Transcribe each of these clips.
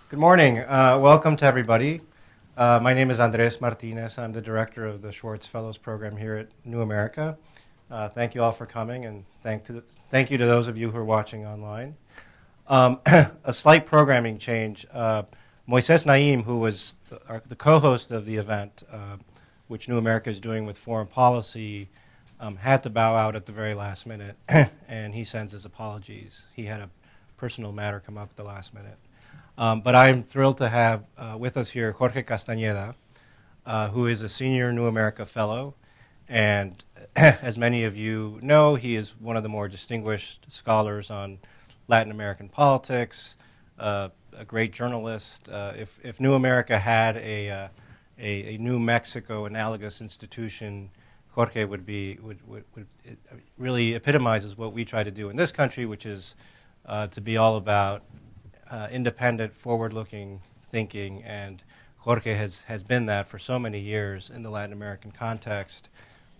Good morning. Welcome to everybody. My name is Andrés Martinez. I'm the director of the Schwartz Fellows Program here at New America. Thank you all for coming, and thank you to those of you who are watching online. A slight programming change. Moisés Naím, who was the co-host of the event, which New America is doing with foreign policy, had to bow out at the very last minute, and he sends his apologies. He had a personal matter come up at the last minute. But I'm thrilled to have with us here Jorge Castaneda, who is a senior New America Fellow. And as many of you know, he is one of the more distinguished scholars on Latin American politics, a great journalist. If New America had a New Mexico analogous institution, Jorge would it really epitomizes what we try to do in this country, which is to be all about independent, forward-looking thinking, and Jorge has been that for so many years in the Latin American context,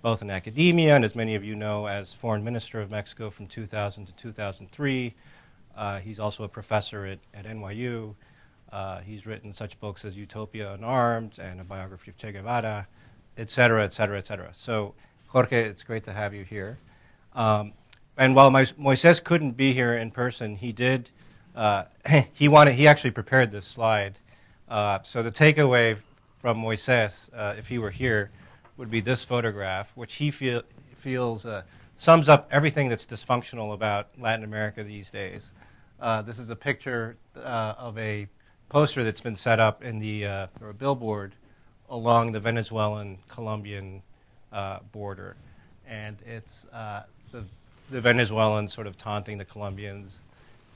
both in academia and, as many of you know, as Foreign Minister of Mexico from 2000 to 2003. He's also a professor at NYU. He's written such books as Utopia Unarmed and a biography of Che Guevara, et cetera, et cetera, et cetera. So, Jorge, it's great to have you here. And while Moisés couldn't be here in person, he did. He actually prepared this slide. So the takeaway from Moisés, if he were here, would be this photograph, which he feels sums up everything that's dysfunctional about Latin America these days. This is a picture of a poster that's been set up in or a billboard along the Venezuelan-Colombian border. And it's the Venezuelans sort of taunting the Colombians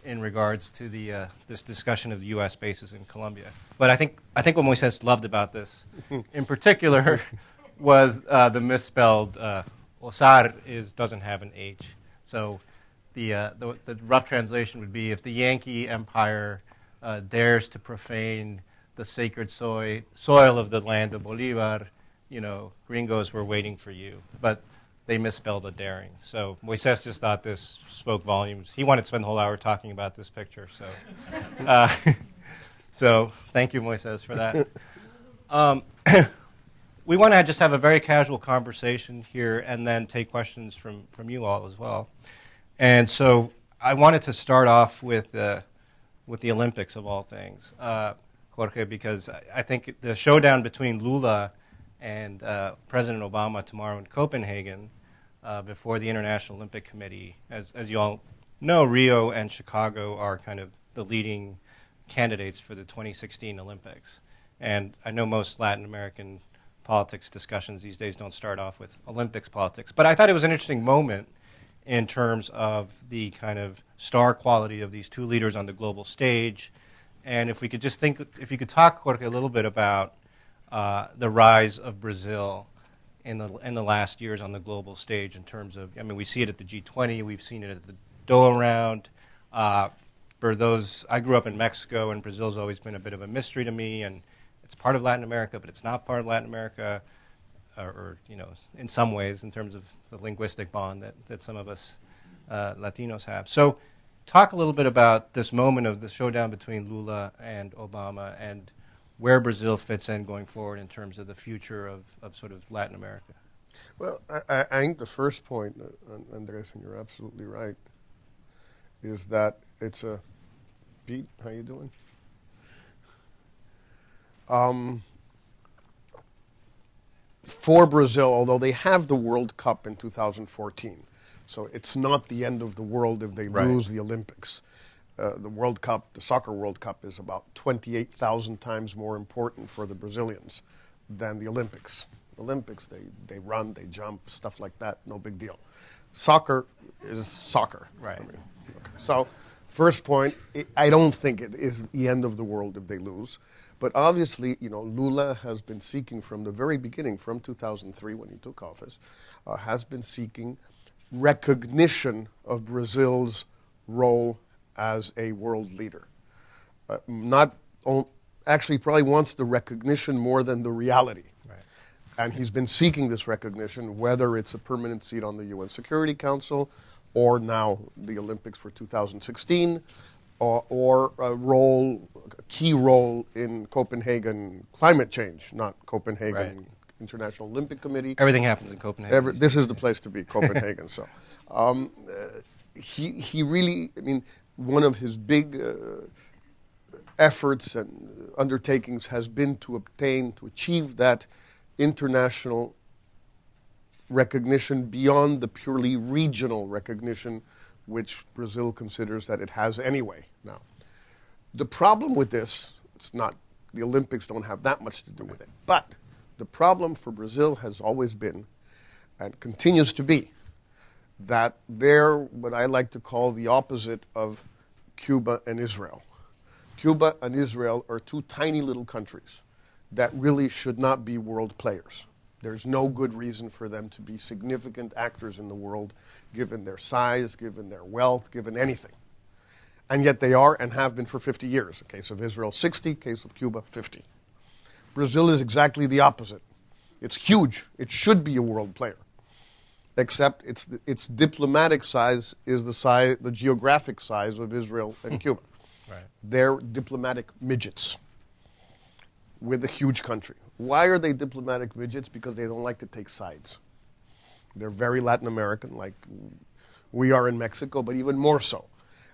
in regards to this discussion of the U.S. bases in Colombia. But I think what Moisés loved about this, in particular, was the misspelled Osar doesn't have an H. So the rough translation would be, if the Yankee Empire dares to profane the sacred soil of the land of Bolivar, gringos were waiting for you. But they misspelled a daring. So Moisés just thought this spoke volumes. He wanted to spend the whole hour talking about this picture. So, so thank you, Moisés, for that. We want to just have a very casual conversation here and then take questions from you all as well. And so I wanted to start off with the Olympics of all things, Jorge, because I think the showdown between Lula and President Obama tomorrow in Copenhagen before the International Olympic Committee. As you all know, Rio and Chicago are kind of the leading candidates for the 2016 Olympics. And I know most Latin American politics discussions these days don't start off with Olympics politics. But I thought it was an interesting moment in terms of the kind of star quality of these two leaders on the global stage. And if we could just if you could talk, Jorge, a little bit about the rise of Brazil in the last years on the global stage in terms of, we see it at the G20, we've seen it at the Doha round. For those, I grew up in Mexico, and Brazil's always been a bit of a mystery to me, and it's part of Latin America, but it's not part of Latin America, or in some ways, in terms of the linguistic bond that some of us Latinos have. So talk a little bit about this moment of the showdown between Lula and Obama, and where Brazil fits in going forward in terms of the future of sort of Latin America. Well, I think the first point, Andres, and you're absolutely right, is that it's a... Pete, how you doing? For Brazil, although they have the World Cup in 2014, so it's not the end of the world if they lose the Olympics. The World Cup, the Soccer World Cup, is about 28,000 times more important for the Brazilians than the Olympics. Olympics, they run, they jump, stuff like that, no big deal. Soccer is soccer. Right. So, first point, I don't think it is the end of the world if they lose. But obviously, Lula has been seeking from the very beginning, from 2003 when he took office, has been seeking recognition of Brazil's role as a world leader. Actually probably wants the recognition more than the reality. Right. And he's been seeking this recognition, whether it's a permanent seat on the UN Security Council, or now the Olympics for 2016, or a role, key role in Copenhagen climate change, not Copenhagen Right. International Olympic Committee. Everything happens in Copenhagen. This is the place to be, Copenhagen. So he really, I mean, one of his big efforts and undertakings has been to achieve that international recognition beyond the purely regional recognition which Brazil considers that it has anyway now. The problem with this, it's not, the Olympics don't have that much to do with it, but the problem for Brazil has always been, and continues to be, that they're what I like to call the opposite of Cuba and Israel. Cuba and Israel are two tiny little countries that really should not be world players. There's no good reason for them to be significant actors in the world, given their size, given their wealth, given anything. And yet they are and have been for 50 years. The case of Israel, 60, case of Cuba, 50. Brazil is exactly the opposite. It's huge. It should be a world player. Except its diplomatic size is the geographic size of Israel and Cuba. Right. They're diplomatic midgets with a huge country. Why are they diplomatic midgets? Because they don't like to take sides. They're very Latin American, like we are in Mexico, but even more so.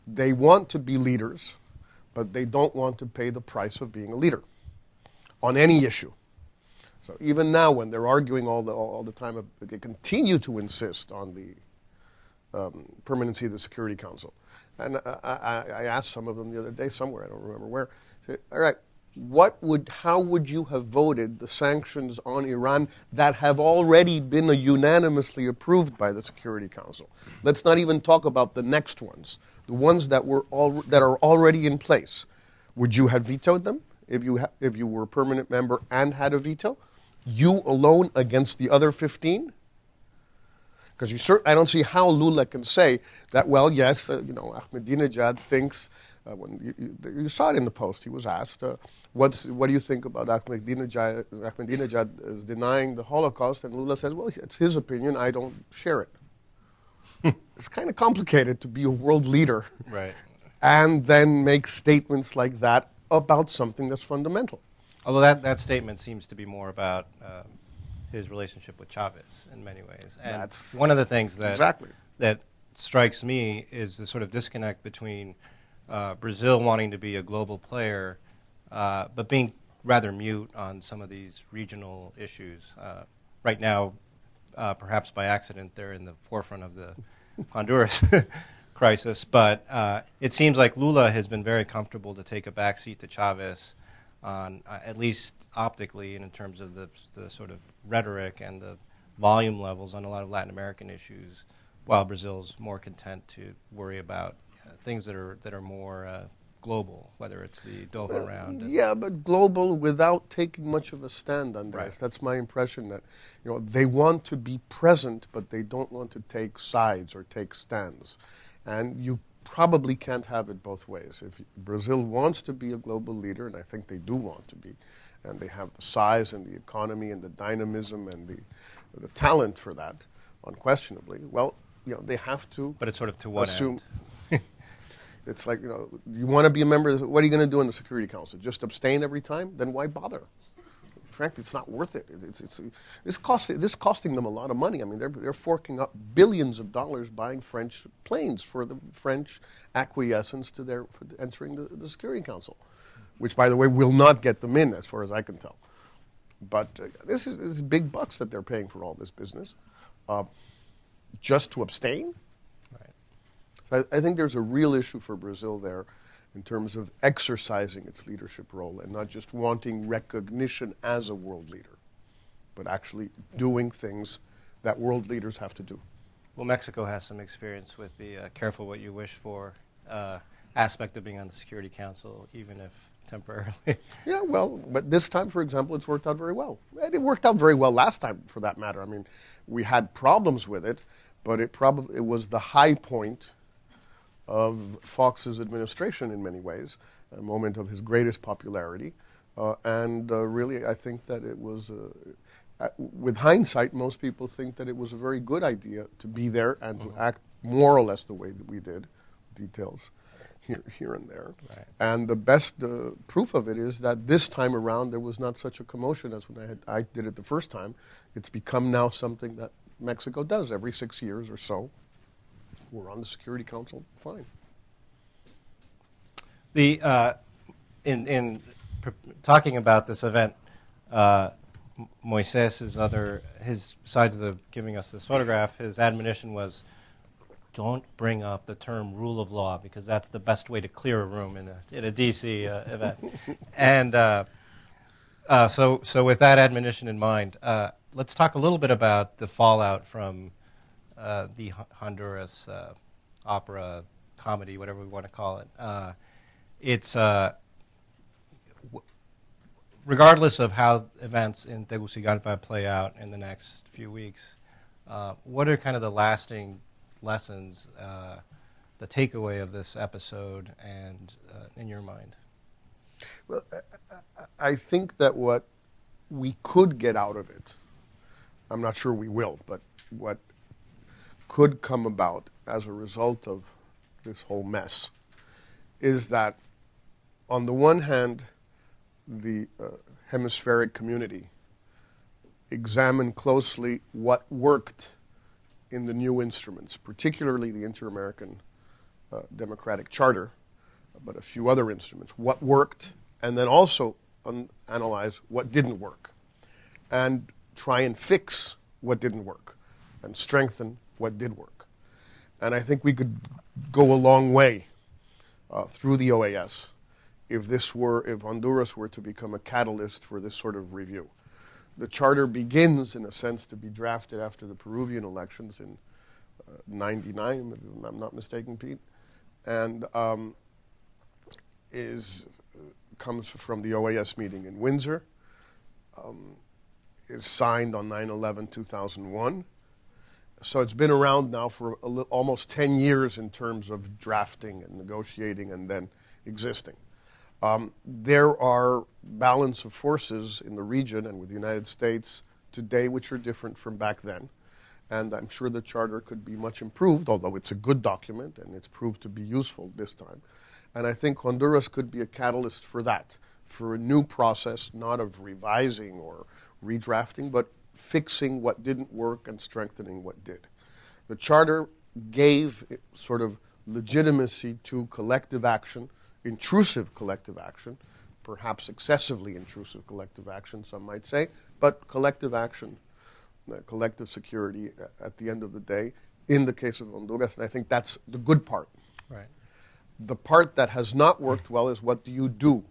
They want to be leaders, but they don't want to pay the price of being a leader on any issue. So even now, when they're arguing all the time, they continue to insist on the permanency of the Security Council. And I asked some of them the other day somewhere, I don't remember where, I said, all right, how would you have voted the sanctions on Iran that have already been unanimously approved by the Security Council? Let's not even talk about the next ones, the ones that are already in place. Would you have vetoed them if you were a permanent member and had a veto? You alone against the other 15? Because I don't see how Lula can say that, well, yes, Ahmadinejad thinks, when you saw it in the Post, he was asked, what do you think about Ahmadinejad? Ahmadinejad is denying the Holocaust, and Lula says, well, it's his opinion, I don't share it. It's kind of complicated to be a world leader, Right. and then make statements like that about something that's fundamental. Although that statement seems to be more about his relationship with Chavez in many ways. And That's one of the things exactly that strikes me is the sort of disconnect between Brazil wanting to be a global player, but being rather mute on some of these regional issues. Right now, perhaps by accident, they're in the forefront of the Honduras crisis, but it seems like Lula has been very comfortable to take a backseat to Chavez on, at least optically, and in terms of the sort of rhetoric and the volume levels on a lot of Latin American issues, while Brazil's more content to worry about things that are more global, whether it's the Doha round. Yeah, but global without taking much of a stand on this. Right. That's my impression, that they want to be present, but they don't want to take sides or take stands. And you probably can't have it both ways. If Brazil wants to be a global leader, and I think they do want to be, and they have the size and the economy and the dynamism and the talent for that, unquestionably, well, they have to. But it's sort of to what assume. end? It's like, you want to be a member, what are you going to do in the Security Council? Just abstain every time? Then why bother? Frankly, it's not worth it. This costing them a lot of money. I mean, they're forking up billions of dollars buying French planes for the French acquiescence to for entering the Security Council, which, by the way, will not get them in, as far as I can tell. But this is big bucks that they're paying for all this business, just to abstain. Right. I think there's a real issue for Brazil there, in terms of exercising its leadership role and not just wanting recognition as a world leader, but actually doing things that world leaders have to do. Well, Mexico has some experience with the careful what you wish for aspect of being on the Security Council, even if temporarily. Yeah, well, but this time, for example, it's worked out very well. And it worked out very well last time, for that matter. I mean, we had problems with it, but it was the high point of Fox's administration in many ways, a moment of his greatest popularity. And really, I think that it was, with hindsight, most people think that it was a very good idea to be there and to act more or less the way that we did, details. here and there. Right. And the best proof of it is that this time around there was not such a commotion as when I did it the first time. It's become now something that Mexico does every 6 years or so. We're on the Security Council, fine. In talking about this event, Moisés, besides giving us this photograph, his admonition was, don't bring up the term rule of law, because that's the best way to clear a room in a DC event. And so with that admonition in mind, let's talk a little bit about the fallout from the Honduras opera, comedy, whatever we want to call it. It's regardless of how events in Tegucigalpa play out in the next few weeks, what are kind of the lasting lessons, the takeaway of this episode, and in your mind? Well, I think that what we could get out of it, I'm not sure we will, but what could come about as a result of this whole mess is that, on the one hand, the hemispheric community examine closely what worked in the new instruments, particularly the Inter-American Democratic Charter, but a few other instruments, what worked, and then also analyze what didn't work, and try and fix what didn't work, and strengthen what did work. And I think we could go a long way through the OAS if Honduras were to become a catalyst for this sort of review. The charter begins, in a sense, to be drafted after the Peruvian elections in '99, if I'm not mistaken, Pete, and comes from the OAS meeting in Windsor, is signed on 9/11/2001. So it's been around now for almost 10 years in terms of drafting and negotiating and then existing. There are balance of forces in the region and with the United States today which are different from back then. And I'm sure the charter could be much improved, although it's a good document and it's proved to be useful this time. And I think Honduras could be a catalyst for that, for a new process, not of revising or redrafting, but fixing what didn't work and strengthening what did. The charter gave sort of legitimacy to collective action, intrusive collective action, perhaps excessively intrusive collective action, some might say, but collective action, collective security at the end of the day, in the case of Honduras, and I think that's the good part. Right. The part that has not worked well is what do you do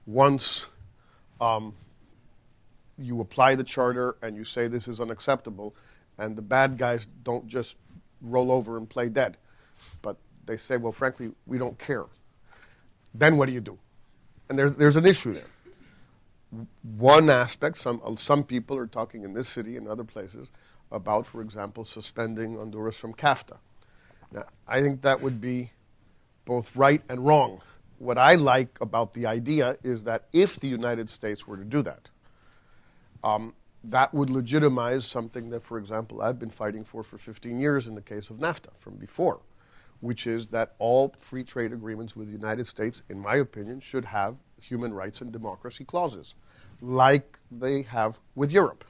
once you apply the charter and you say this is unacceptable, and the bad guys don't just roll over and play dead, but they say, well, frankly, we don't care. Then what do you do? And there's an issue there. One aspect, some people are talking in this city and other places about, for example, suspending Honduras from CAFTA. Now, I think that would be both right and wrong. What I like about the idea is that if the United States were to do that, that would legitimize something that, for example, I've been fighting for 15 years in the case of NAFTA from before, which is that all free trade agreements with the United States, in my opinion, should have human rights and democracy clauses, like they have with Europe.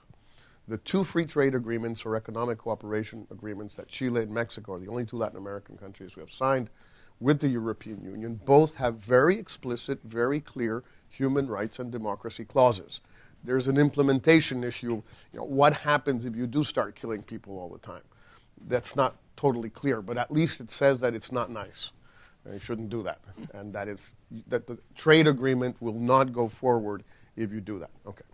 The two free trade agreements or economic cooperation agreements that Chile and Mexico are the only two Latin American countries who have signed with the European Union, both have very explicit, very clear human rights and democracy clauses. There's an implementation issue. What happens if you do start killing people all the time? That's not totally clear, but at least it says that it's not nice. And you shouldn't do that. And that the trade agreement will not go forward if you do that. Okay.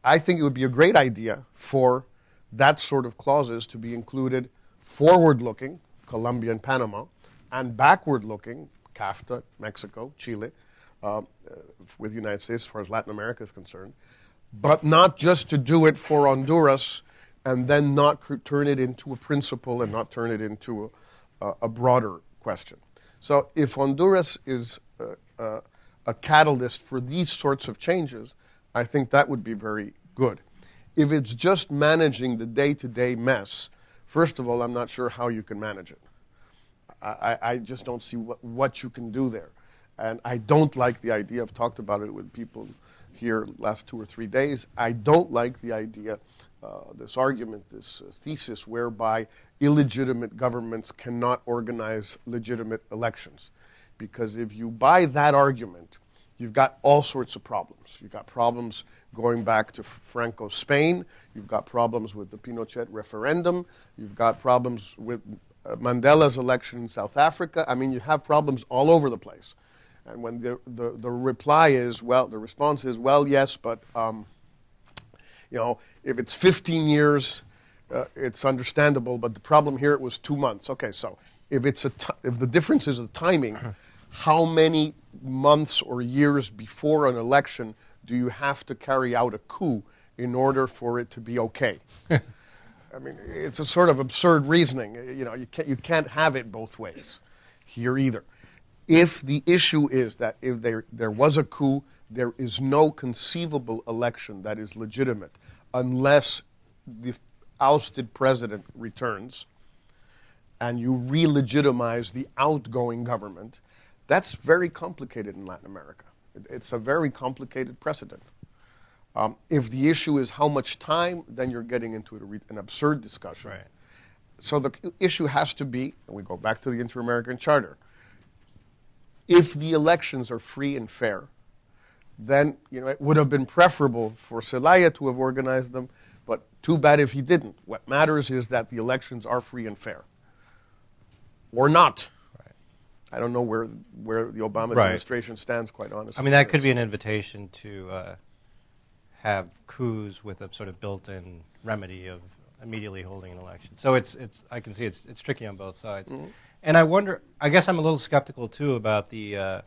I think it would be a great idea for that sort of clauses to be included forward-looking, Colombia and Panama, and backward-looking, CAFTA, Mexico, Chile, with the United States as far as Latin America is concerned, but not just to do it for Honduras and then not turn it into a principle and not turn it into a broader question. So if Honduras is a catalyst for these sorts of changes, I think that would be very good. If it's just managing the day-to-day mess, first of all, I'm not sure how you can manage it. I just don't see what you can do there. And I don't like the idea, I've talked about it with people here last 2 or 3 days, I don't like the idea, this argument, this thesis whereby illegitimate governments cannot organize legitimate elections. Because if you buy that argument, you've got all sorts of problems. You've got problems going back to Franco's Spain. You've got problems with the Pinochet referendum. You've got problems with Mandela's election in South Africa. I mean, you have problems all over the place. And when the reply is, well, the response is, well, yes, but if it's 15 years, it's understandable. But the problem here, it was 2 months. Okay, so if the difference is the timing, how many months or years before an election do you have to carry out a coup in order for it to be okay? I mean, it's a sort of absurd reasoning. You can't have it both ways here either. If the issue is that if there was a coup, there is no conceivable election that is legitimate unless the ousted president returns and you re-legitimize the outgoing government, that's very complicated in Latin America. It's a very complicated precedent. If the issue is how much time, then you're getting into an absurd discussion. Right. So the issue has to be, and we go back to the Inter-American Charter, if the elections are free and fair, then it would have been preferable for Zelaya to have organized them, but too bad if he didn't. What matters is that the elections are free and fair. Or not. Right. I don't know where the Obama administration stands, quite honestly. I mean, that could be an invitation to have coups with a sort of built-in remedy of immediately holding an election. So I can see it's tricky on both sides. Mm-hmm. And I guess I'm a little skeptical too about the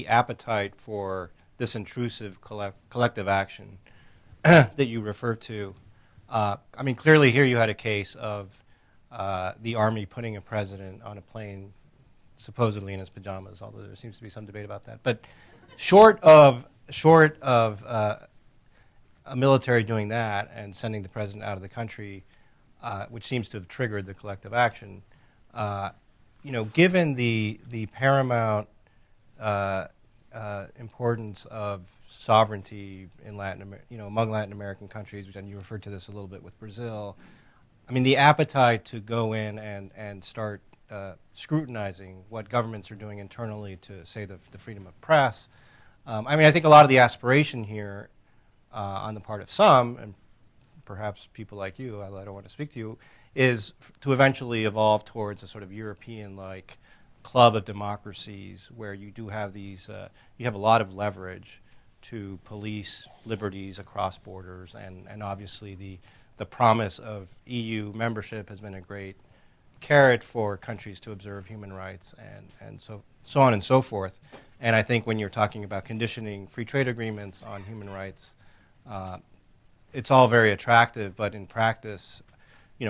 appetite for this intrusive collective action that you refer to. I mean, clearly here you had a case of the army putting a president on a plane supposedly in his pajamas, although there seems to be some debate about that. But short of a military doing that and sending the president out of the country, which seems to have triggered the collective action, given the paramount importance of sovereignty in among Latin American countries, and you referred to this a little bit with Brazil, I mean, the appetite to go in and start scrutinizing what governments are doing internally to, say, the freedom of press. I mean, I think a lot of the aspiration here on the part of some, and perhaps people like you, I don't want to speak to you, is to eventually evolve towards a sort of European-like club of democracies where you do have these, you have a lot of leverage to police liberties across borders, and obviously the promise of EU membership has been a great carrot for countries to observe human rights and so on and so forth. And I think when you're talking about conditioning free trade agreements on human rights, it's all very attractive, but in practice,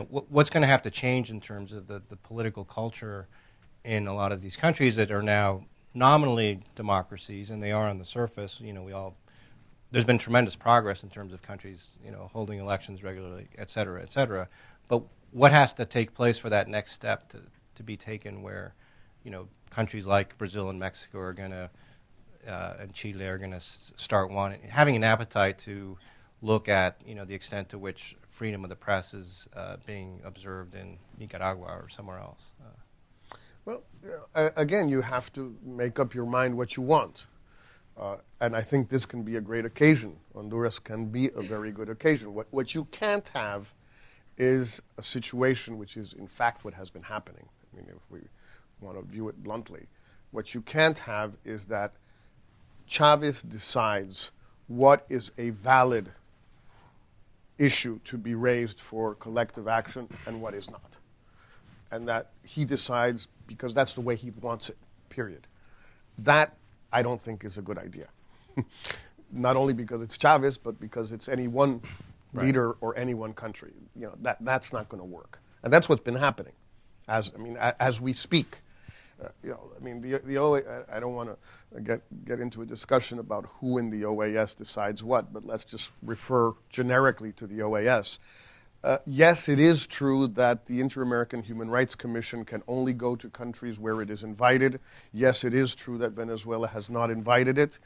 what's going to have to change in terms of the political culture in a lot of these countries that are now nominally democracies, and they are on the surface. There's been tremendous progress in terms of countries, holding elections regularly, et cetera, et cetera. But what has to take place for that next step to be taken where, countries like Brazil and Mexico are going to, and Chile are going to start having an appetite to look at, the extent to which freedom of the press is being observed in Nicaragua or somewhere else? Well, again, you have to make up your mind what you want. And I think this can be a great occasion. Honduras can be a very good occasion. What you can't have is a situation which is, in fact, what has been happening. I mean, if we want to view it bluntly. What you can't have is that Chavez decides what is a valid issue to be raised for collective action and what is not. And that he decides because that's the way he wants it, period. That, I don't think, is a good idea. Not only because it's Chavez, but because it's any one leader or any one country. That's not going to work. And that's what's been happening as we speak. The OAS, I don't want to get into a discussion about who in the OAS decides what, but let's just refer generically to the OAS. Yes, it is true that the Inter-American Human Rights Commission can only go to countries where it is invited. Yes, it is true that Venezuela has not invited it.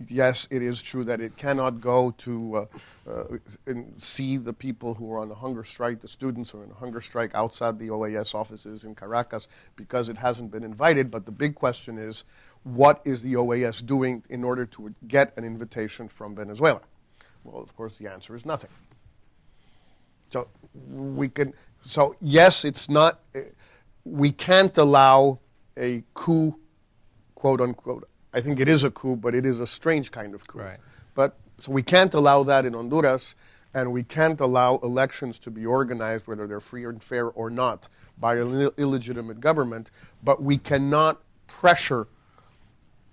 Yes, it is true that it cannot go to and see the people who are on a hunger strike, the students who are on a hunger strike outside the OAS offices in Caracas because it hasn't been invited. But the big question is, what is the OAS doing in order to get an invitation from Venezuela? Well, of course, the answer is nothing. So we can. So yes, it's not. We can't allow a coup, quote unquote. I think it is a coup, but it is a strange kind of coup. Right. But so we can't allow that in Honduras, and we can't allow elections to be organized, whether they're free and fair or not, by an illegitimate government. But we cannot pressure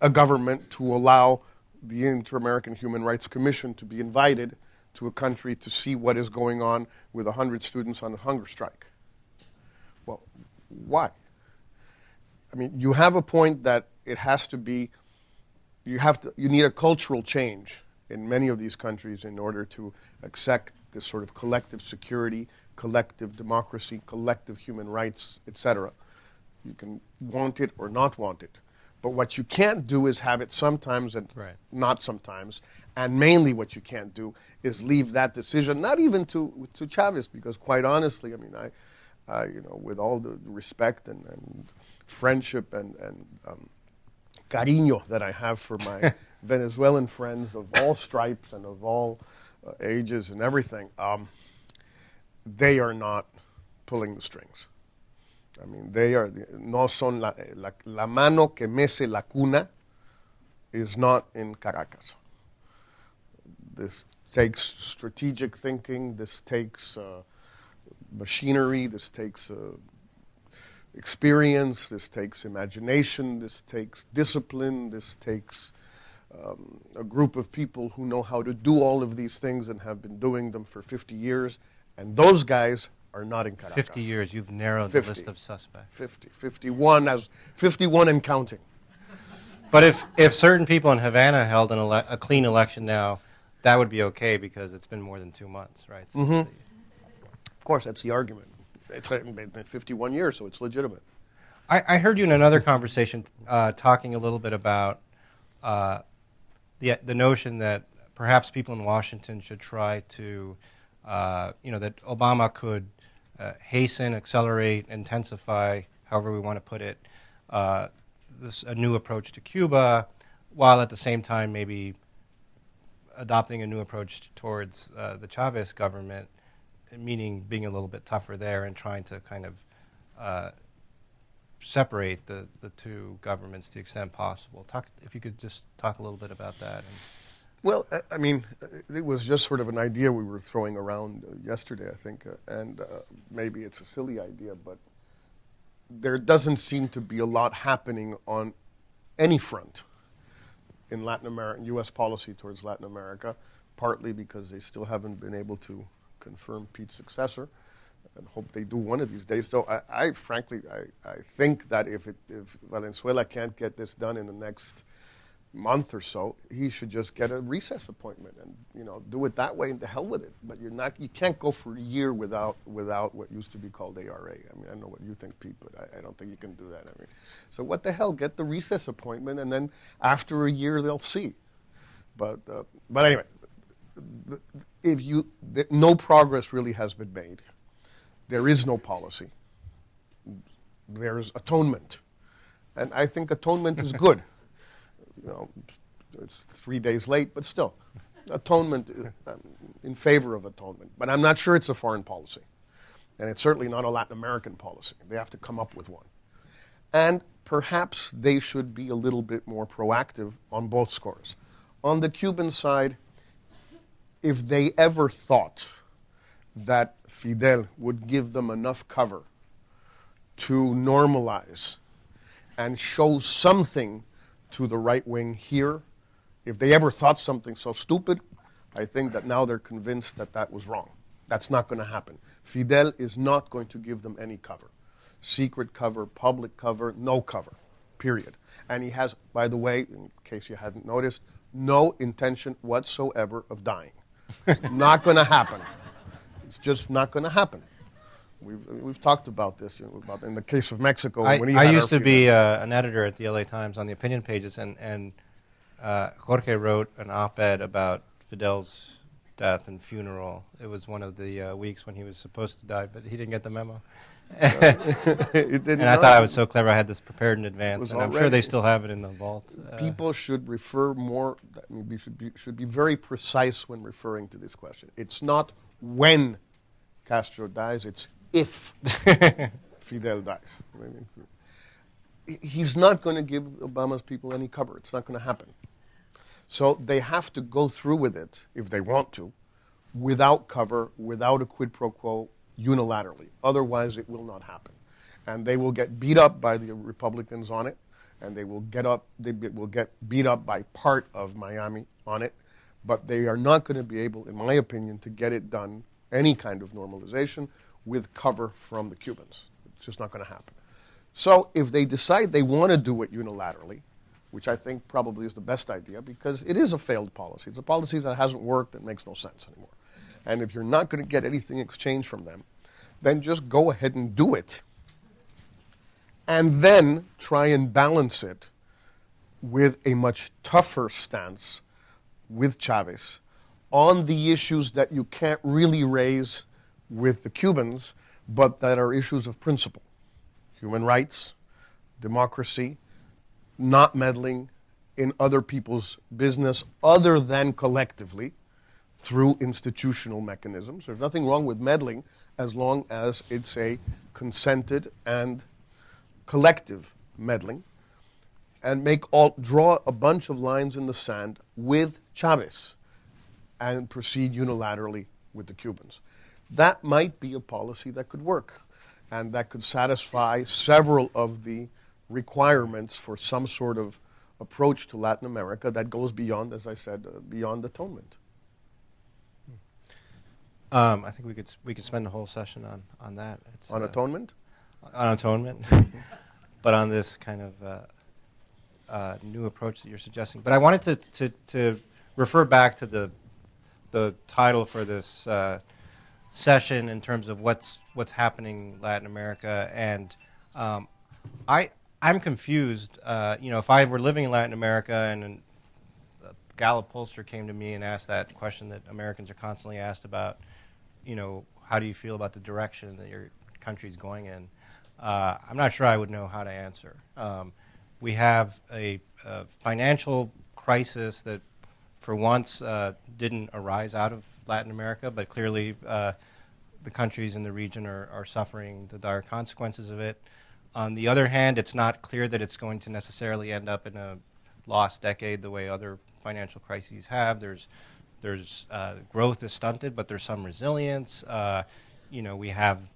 a government to allow the Inter-American Human Rights Commission to be invited to a country to see what is going on with 100 students on a hunger strike. Well, why? I mean, you have a point that it has to be, you need a cultural change in many of these countries in order to accept this sort of collective security, collective democracy, collective human rights, etc. You can want it or not want it. But what you can't do is have it sometimes and not sometimes. And mainly what you can't do is leave that decision, not even to Chavez, because quite honestly, I mean, I with all the respect and friendship and cariño that I have for my Venezuelan friends of all stripes and of all ages and everything, they are not pulling the strings. I mean, they are, no son la mano que mece la cuna is not in Caracas. This takes strategic thinking, this takes machinery, this takes experience, this takes imagination, this takes discipline, this takes a group of people who know how to do all of these things and have been doing them for 50 years, and those guys are not in Caracas. 50 years, you've narrowed 50, the list of suspects. 51 and counting. But if certain people in Havana held a clean election now, that would be okay because it's been more than 2 months, right? Of course, that's the argument. It's been 51 years, so it's legitimate. I heard you in another conversation talking a little bit about the notion that perhaps people in Washington should try to, that Obama could hasten, accelerate, intensify, however we want to put it, a new approach to Cuba, while at the same time maybe adopting a new approach towards the Chavez government, meaning being a little bit tougher there and trying to kind of separate the two governments to the extent possible. If you could just talk a little bit about that. Well, I mean, it was just sort of an idea we were throwing around yesterday, I think, and maybe it's a silly idea, but there doesn't seem to be a lot happening on any front in Latin America, U.S. policy towards Latin America, partly because they still haven't been able to confirm Pete's successor, and hope they do one of these days. So I frankly think that if Venezuela can't get this done in the next month or so, he should just get a recess appointment and do it that way and to hell with it. But you can't go for a year without what used to be called ARA. I mean, I don't know what you think, Pete, but I don't think you can do that. I mean, so what the hell? Get the recess appointment, and then after a year they'll see. But anyway, no progress really has been made. There is no policy. There is atonement, and I think atonement is good. It's 3 days late, but still, atonement, I'm in favor of atonement. But I'm not sure it's a foreign policy. And it's certainly not a Latin American policy. They have to come up with one. And perhaps they should be a little bit more proactive on both scores. On the Cuban side, if they ever thought that Fidel would give them enough cover to normalize and show something to the right wing here, if they ever thought something so stupid, I think that now they're convinced that that was wrong. That's not going to happen. Fidel is not going to give them any cover. Secret cover, public cover, no cover, period. And he has, by the way, in case you hadn't noticed, no intention whatsoever of dying. Not going to happen. It's just not going to happen. We've talked about this, about in the case of Mexico. I when used to be an editor at the LA Times on the opinion pages, and Jorge wrote an op-ed about Fidel's death and funeral. It was one of the weeks when he was supposed to die, but he didn't get the memo. And I thought I was so clever. I had this prepared in advance, and I'm sure they still have it in the vault. People should refer more. I mean, should be very precise when referring to this question. It's not when Castro dies; it's if Fidel dies. I mean, he's not going to give Obama's people any cover. It's not going to happen. So they have to go through with it if they want to, without cover, without a quid pro quo, unilaterally. Otherwise, it will not happen. And they will get beat up by the Republicans on it, and they will get beat up by part of Miami on it, but they are not going to be able, in my opinion, to get it done, any kind of normalization, with cover from the Cubans. It's just not going to happen. So if they decide they want to do it unilaterally, which I think probably is the best idea, because it is a failed policy. It's a policy that hasn't worked, that makes no sense anymore. And if you're not going to get anything exchanged from them, then just go ahead and do it. And then try and balance it with a much tougher stance with Chavez on the issues that you can't really raise with the Cubans, but that are issues of principle. Human rights, democracy, not meddling in other people's business other than collectively through institutional mechanisms. There's nothing wrong with meddling as long as it's a consented and collective meddling, and draw a bunch of lines in the sand with Chavez and proceed unilaterally with the Cubans. That might be a policy that could work, and that could satisfy several of the requirements for some sort of approach to Latin America that goes beyond, as I said, beyond atonement. I think we could spend a whole session on that. It's, on atonement? On atonement, but on this kind of new approach that you're suggesting. But I wanted to refer back to the title for this session in terms of what's happening in Latin America, and I'm confused. If I were living in Latin America and a Gallup pollster came to me and asked that question that Americans are constantly asked about, how do you feel about the direction that your country's going in? I'm not sure I would know how to answer. We have a financial crisis that, for once, didn't arise out of Latin America, but clearly the countries in the region are suffering the dire consequences of it. On the other hand, it's not clear that it's going to necessarily end up in a lost decade the way other financial crises have. There's growth is stunted, but there's some resilience. We have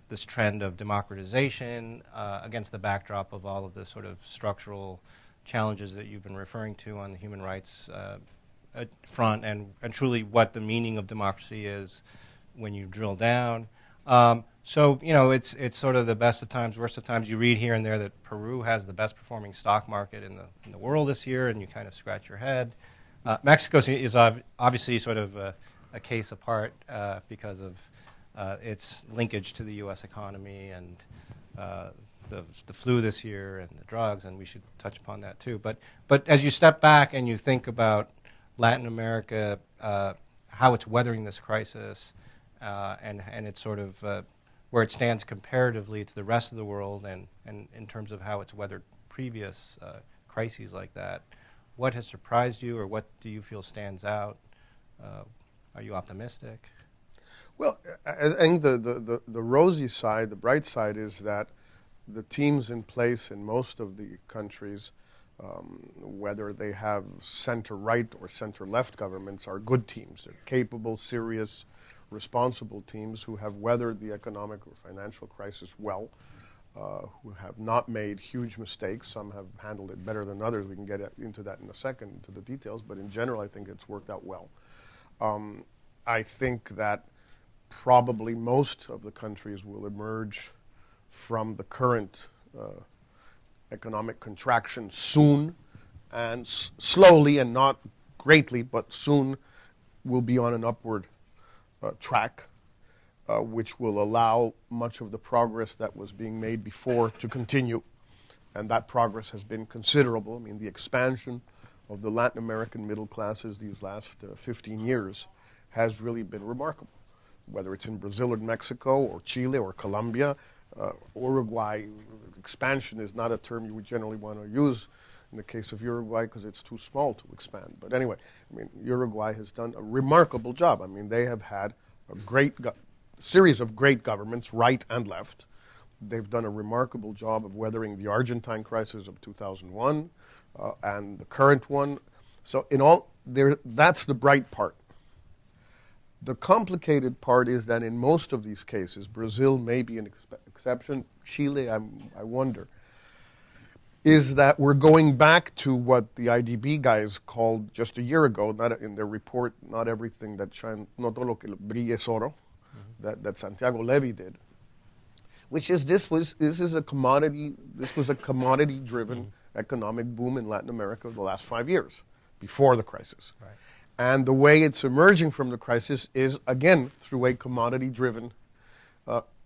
this trend of democratization against the backdrop of all of the sort of structural challenges that you've been referring to on the human rights front, and truly what the meaning of democracy is when you drill down. So it's sort of the best of times, worst of times. You read here and there that Peru has the best performing stock market in the world this year, and you kind of scratch your head. Mexico is obviously sort of a case apart because of its linkage to the U.S. economy and the flu this year and the drugs, and we should touch upon that too. But as you step back and you think about Latin America, how it's weathering this crisis, and it's sort of where it stands comparatively to the rest of the world, and in terms of how it's weathered previous crises like that, what has surprised you, or what do you feel stands out? Are you optimistic? Well, I think the rosy side, the bright side, is that the teams in place in most of the countries, whether they have center-right or center-left governments, are good teams. They're capable, serious, responsible teams who have weathered the economic or financial crisis well, who have not made huge mistakes. Some have handled it better than others. We can get into that in a second, into the details, but in general, I think it's worked out well. I think that probably most of the countries will emerge from the current economic contraction soon, and slowly, and not greatly, but soon will be on an upward track, which will allow much of the progress that was being made before to continue. And that progress has been considerable. I mean, the expansion of the Latin American middle classes these last 15 years has really been remarkable. Whether it's in Brazil or Mexico or Chile or Colombia, Uruguay, expansion is not a term you would generally want to use in the case of Uruguay because it's too small to expand. But anyway, I mean, Uruguay has done a remarkable job. I mean, they have had a great series of great governments, right and left. They've done a remarkable job of weathering the Argentine crisis of 2001 and the current one. So in all, that's the bright part. The complicated part is that in most of these cases, Brazil may be an exception, Chile, I wonder, is that we're going back to what the IDB guys called just a year ago, not in their report, not everything that shine, no todo lo que brille es oro, that Santiago Levy did, which is this was a commodity-driven economic boom in Latin America over the last 5 years, before the crisis. Right. And the way it's emerging from the crisis is, again, through a commodity-driven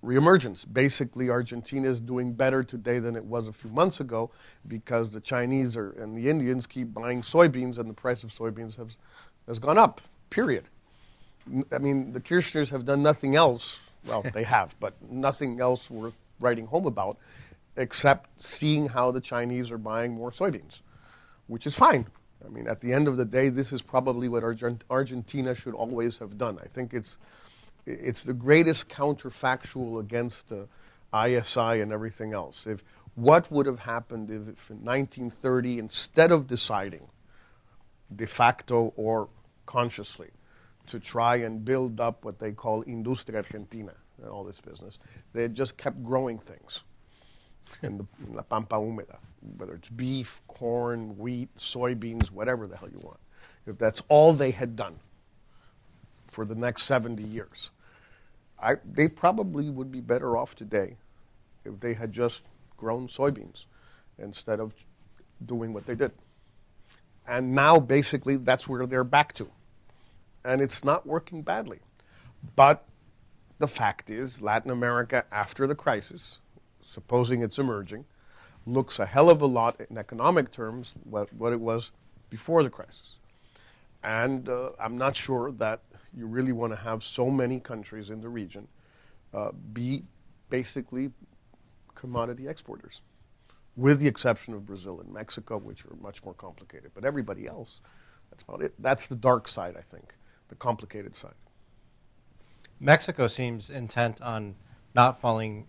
reemergence. Basically, Argentina is doing better today than it was a few months ago because the Chinese and the Indians keep buying soybeans, and the price of soybeans has gone up, period. I mean, the Kirchners have done nothing else. Well, they have, but nothing else worth writing home about except seeing how the Chinese are buying more soybeans, which is fine. I mean, at the end of the day, this is probably what Argentina should always have done. I think it's the greatest counterfactual against ISI and everything else. What would have happened if in 1930, instead of deciding de facto or consciously to try and build up what they call Industria Argentina and all this business, they had just kept growing things in La Pampa Húmeda, whether it's beef, corn, wheat, soybeans, whatever the hell you want. If that's all they had done for the next 70 years, they probably would be better off today if they had just grown soybeans instead of doing what they did. And now, basically, that's where they're back to. And it's not working badly. But the fact is, Latin America, after the crisis, supposing it's emerging, looks a hell of a lot in economic terms what it was before the crisis. And I'm not sure that you really want to have so many countries in the region be basically commodity exporters, with the exception of Brazil and Mexico, which are much more complicated. But everybody else, that's about it. That's the dark side, I think, the complicated side. Mexico seems intent on not falling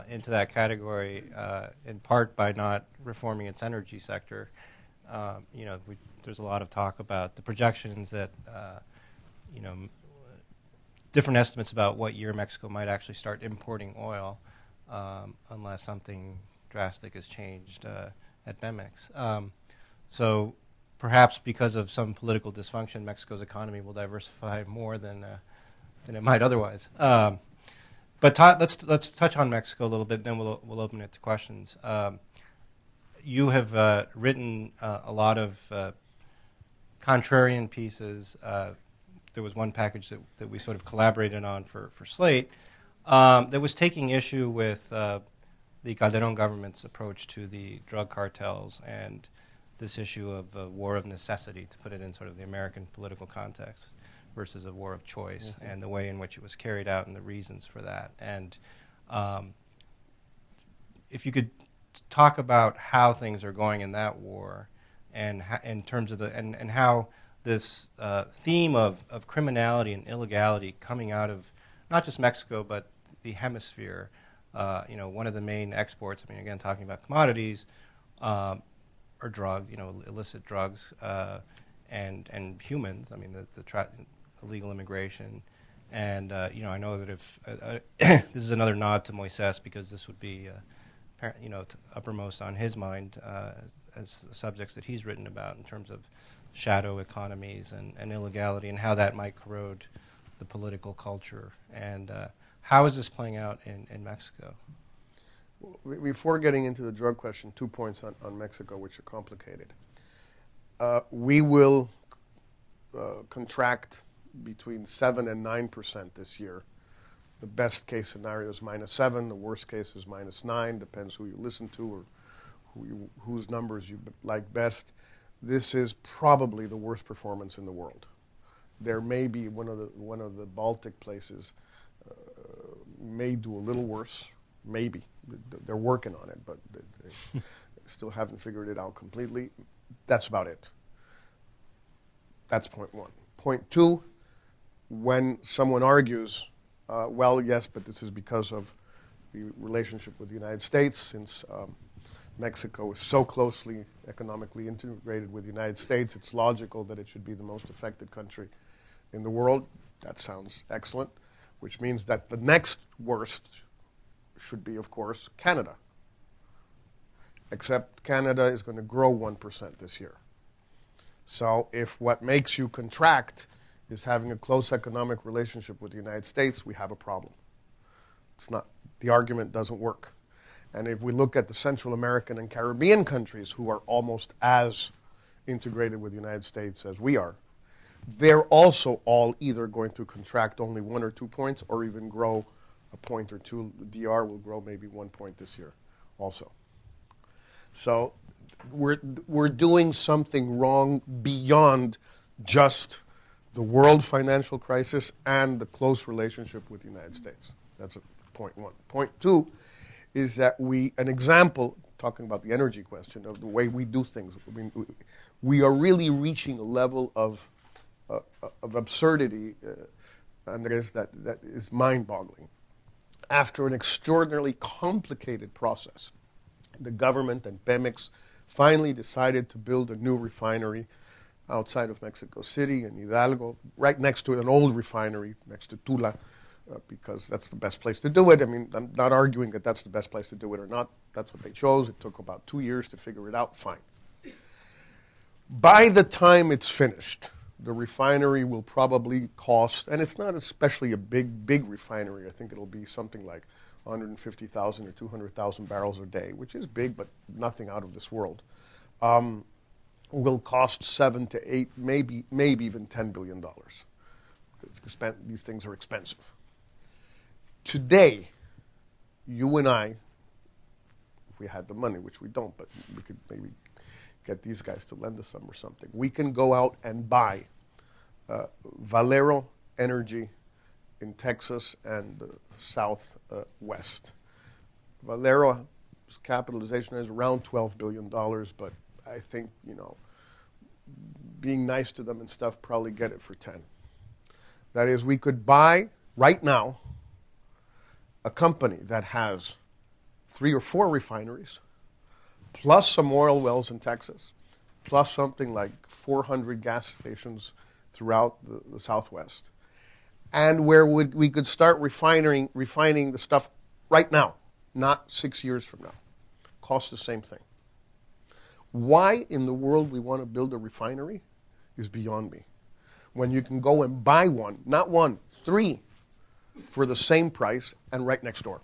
into that category, in part by not reforming its energy sector. There's a lot of talk about the projections that, different estimates about what year Mexico might actually start importing oil, unless something drastic has changed at Pemex. So perhaps because of some political dysfunction, Mexico's economy will diversify more than it might otherwise. But let's touch on Mexico a little bit, and then we'll open it to questions. You have written a lot of contrarian pieces. There was one package that we sort of collaborated on for Slate that was taking issue with the Calderón government's approach to the drug cartels and this issue of a war of necessity, to put it in sort of the American political context, versus a war of choice, and the way in which it was carried out and the reasons for that. And if you could talk about how things are going in that war, and in terms of and how this theme of criminality and illegality coming out of not just Mexico but the hemisphere, one of the main exports, I mean, again, talking about commodities, are illicit drugs and humans. I mean, the illegal immigration, and I know that if this is another nod to Moisés, because this would be uppermost on his mind as subjects that he's written about in terms of shadow economies and illegality, and how that might corrode the political culture. And how is this playing out in Mexico? Before getting into the drug question, 2 points on Mexico, which are complicated. We will contract between 7 and 9% this year. The best case scenario is -7. The worst case is -9. Depends who you listen to or whose numbers you like best. This is probably the worst performance in the world. There may be one of the Baltic places may do a little worse. Maybe. They're working on it, but they still haven't figured it out completely. That's about it. That's point one. Point two, when someone argues, well, yes, but this is because of the relationship with the United States, since Mexico is so closely economically integrated with the United States, it's logical that it should be the most affected country in the world. That sounds excellent, which means that the next worst should be, of course, Canada. Except Canada is going to grow 1% this year. So if what makes you contract is having a close economic relationship with the United States, we have a problem. It's not, the argument doesn't work. And if we look at the Central American and Caribbean countries who are almost as integrated with the United States as we are, they're also all either going to contract only 1 or 2 points or even grow a point or two. The DR will grow maybe 1 point this year also. So we're doing something wrong beyond just the world financial crisis and the close relationship with the United States. That's point one. Point two is that an example, talking about the energy question, of the way we do things, I mean, we are really reaching a level of absurdity, Andres, that is mind-boggling. After an extraordinarily complicated process, the government and Pemex finally decided to build a new refinery outside of Mexico City in Hidalgo, right next to an old refinery next to Tula, because that's the best place to do it. I mean, I'm not arguing that that's the best place to do it or not. That's what they chose. It took about 2 years to figure it out. Fine. By the time it's finished, the refinery will probably cost, and it's not especially a big refinery. I think it'll be something like 150,000 or 200,000 barrels a day, which is big, but nothing out of this world. Will cost 7 to 8, maybe even $10 billion. These things are expensive. Today, you and I, if we had the money, which we don't, but we could maybe get these guys to lend us some or something, we can go out and buy Valero Energy in Texas and the Southwest. Valero's capitalization is around $12 billion, but I think, being nice to them and stuff, probably get it for 10. That is, we could buy, right now, a company that has 3 or 4 refineries, plus some oil wells in Texas, plus something like 400 gas stations throughout the Southwest, and where we could start refining the stuff right now, not 6 years from now. Costs the same thing. Why in the world we want to build a refinery is beyond me. When you can go and buy one, not 1, 3, for the same price and right next door.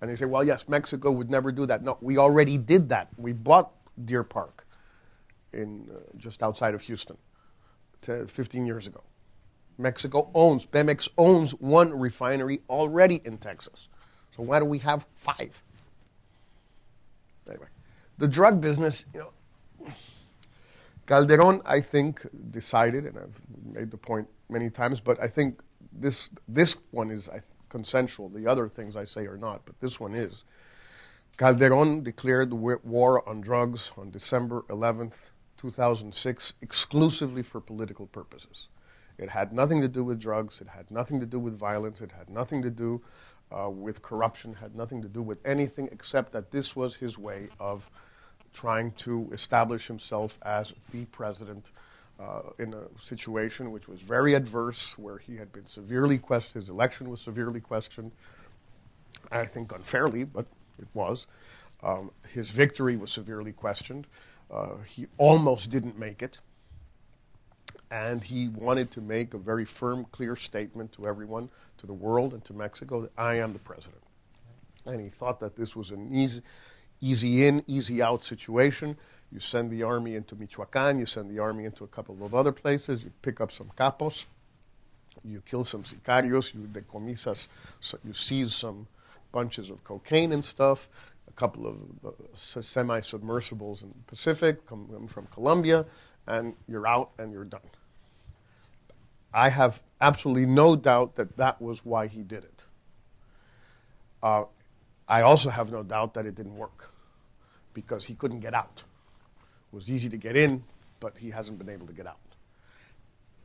And they say, well, yes, Mexico would never do that. No, we already did that. We bought Deer Park in just outside of Houston 15 years ago. Pemex owns 1 refinery already in Texas. So why do we have 5? Anyway, the drug business, Calderon, I think, decided, and I've made the point many times, but I think this one is consensual. The other things I say are not, but this one is. Calderon declared the war on drugs on December 11th, 2006, exclusively for political purposes. It had nothing to do with drugs. It had nothing to do with violence. It had nothing to do with corruption. It had nothing to do with anything except that this was his way of trying to establish himself as the president in a situation which was very adverse, where he had been severely questioned. His election was severely questioned, I think unfairly, but it was. His victory was severely questioned. He almost didn't make it. And he wanted to make a very firm, clear statement to everyone, to the world and to Mexico, that I am the president. And he thought that this was an easy in, easy out situation. You send the army into Michoacán, you send the army into a couple of other places, you pick up some capos, you kill some sicarios, you decomisas, so you seize some bunches of cocaine and stuff, a couple of semi-submersibles in the Pacific come from Colombia, and you're out and you're done. I have absolutely no doubt that that was why he did it. I also have no doubt that it didn't work because he couldn't get out. It was easy to get in, but he hasn't been able to get out.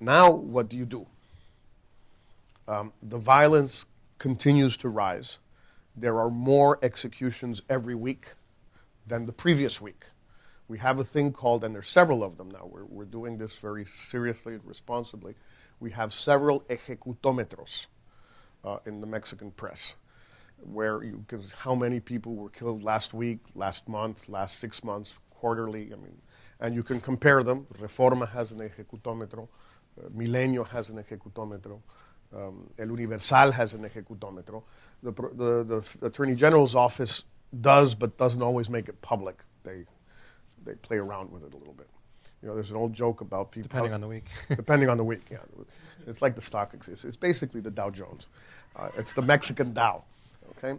Now, what do you do? The violence continues to rise. There are more executions every week than the previous week. We have a thing called, and there's several of them now, we're doing this very seriously and responsibly. We have several ejecutómetros in the Mexican press, where you can, how many people were killed last week, last month, last 6 months, quarterly, and you can compare them. Reforma has an ejecutómetro, Milenio has an ejecutómetro, El Universal has an ejecutómetro. The Attorney General's office does, but doesn't always make it public. They play around with it a little bit. You know, there's an old joke about people... Depending on the week. Depending on the week, yeah. It's like the stock exchange. It's basically the Dow Jones. It's the Mexican Dow, okay?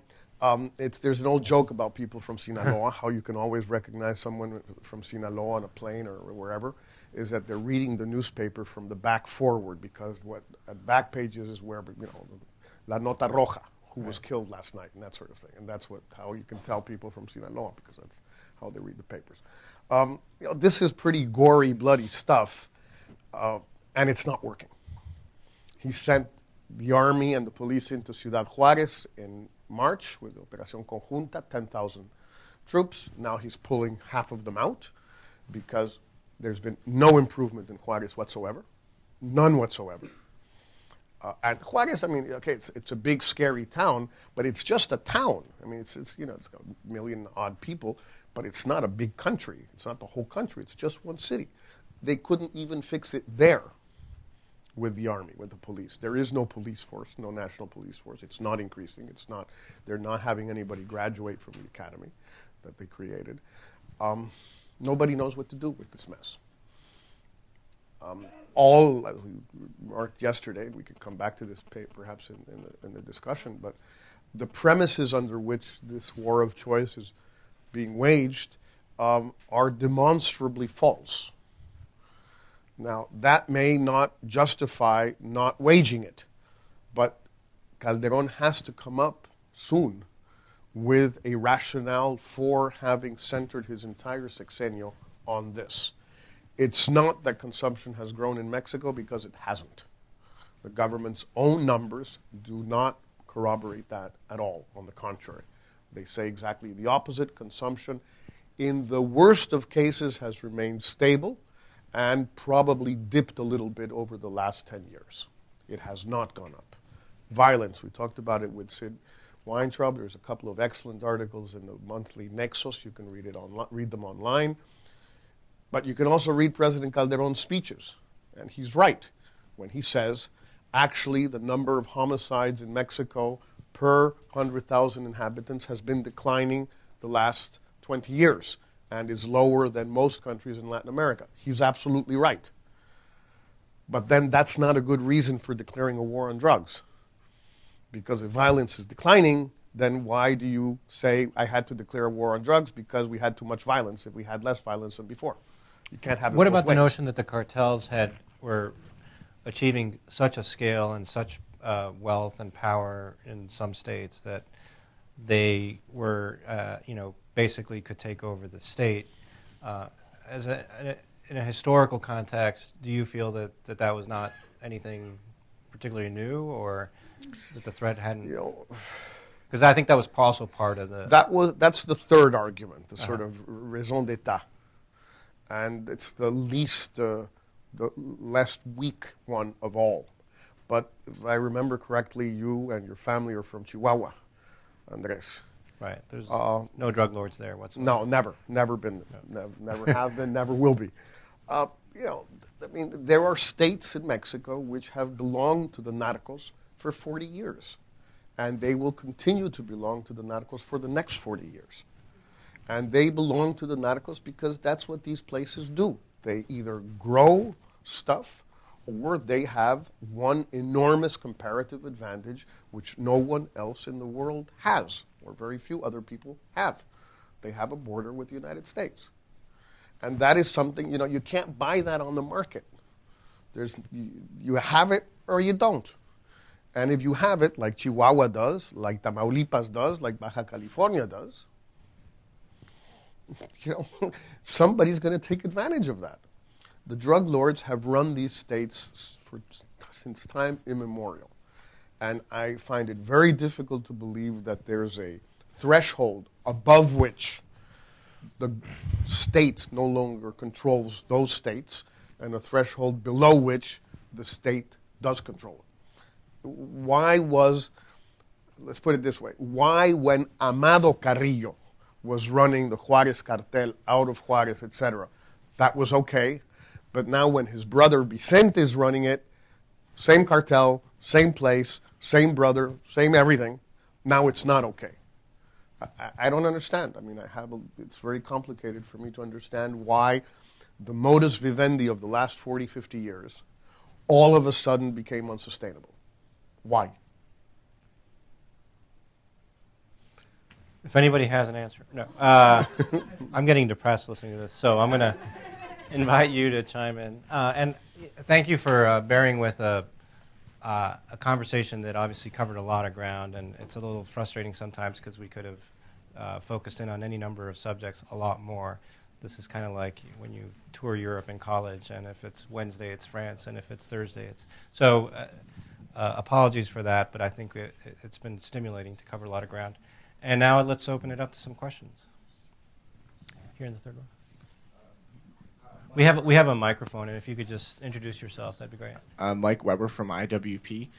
There's an old joke about people from Sinaloa, how you can always recognize someone from Sinaloa on a plane or wherever, is that they're reading the newspaper from the back forward, because what at back pages is where, you know, La Nota Roja, who was killed last night, and that sort of thing. And that's how you can tell people from Sinaloa, because that's how they read the papers. You know, this is pretty gory, bloody stuff, and it's not working. He sent the army and the police into Ciudad Juárez in March with Operación Conjunta, 10,000 troops. Now he's pulling half of them out because there's been no improvement in Juárez whatsoever, none whatsoever. And Juárez, I mean, okay, it's a big, scary town, but it's just a town. I mean, it's you know, it's got 1 million odd people, but it's not a big country. It's not the whole country. It's just one city. They couldn't even fix it there with the army, with the police. There is no police force, no national police force. It's not increasing. It's not. They're not having anybody graduate from the academy that they created. Nobody knows what to do with this mess. All, as we remarked yesterday, we can come back to this perhaps in the discussion, but the premises under which this war of choice is being waged are demonstrably false. Now, that may not justify not waging it, but Calderón has to come up soon with a rationale for having centered his entire sexenio on this. It's not that consumption has grown in Mexico, because it hasn't. The government's own numbers do not corroborate that at all. On the contrary, they say exactly the opposite. Consumption, in the worst of cases, has remained stable and probably dipped a little bit over the last 10 years. It has not gone up. Violence, we talked about it with Sid Weintraub. There's a couple of excellent articles in the monthly Nexos. You can read them online. But you can also read President Calderón's speeches. And he's right when he says, actually, the number of homicides in Mexico per 100,000 inhabitants has been declining the last 20 years and is lower than most countries in Latin America. He's absolutely right. But then that's not a good reason for declaring a war on drugs. Because if violence is declining, then why do you say I had to declare a war on drugs because we had too much violence if we had less violence than before? You can't have it What both about the ways. notion that the cartels were achieving such a scale and such wealth and power in some states that they were, basically could take over the state? In a historical context, do you feel that was not anything particularly new, or that the threat hadn't? Because I think that was also part of the... That's the third argument, the sort of raison d'etat. And it's the less weak one of all. But if I remember correctly, you and your family are from Chihuahua, Andres. Right. There's no drug lords there whatsoever. No, never been, never have been, never will be. There are states in Mexico which have belonged to the narcos for 40 years, and they will continue to belong to the narcos for the next 40 years. And they belong to the narcos because that's what these places do. They either grow stuff or they have one enormous comparative advantage which no one else in the world has, or very few other people have. They have a border with the United States. And that is something, you can't buy that on the market. You have it or you don't. And if you have it, like Chihuahua does, like Tamaulipas does, like Baja California does, somebody's going to take advantage of that. The drug lords have run these states since time immemorial. And I find it very difficult to believe that there's a threshold above which the state no longer controls those states and a threshold below which the state does control it. Let's put it this way, why when Amado Carrillo was running the Juarez cartel out of Juarez, etc., that was okay. But now when his brother Vicente is running it, same cartel, same place, same brother, same everything, now it's not okay. I don't understand. I mean, it's very complicated for me to understand why the modus vivendi of the last 40, 50 years all of a sudden became unsustainable. Why? If anybody has an answer. No. I'm getting depressed listening to this, so I'm going to invite you to chime in. And thank you for bearing with a conversation that obviously covered a lot of ground, and it's a little frustrating sometimes because we could have focused in on any number of subjects a lot more. This is kind of like when you tour Europe in college, and if it's Wednesday, it's France, and if it's Thursday, it's... So apologies for that, but I think it's been stimulating to cover a lot of ground. And now let's open it up to some questions. Here in the third row. We have a microphone, and if you could just introduce yourself, that'd be great. Mike Weber from IWP,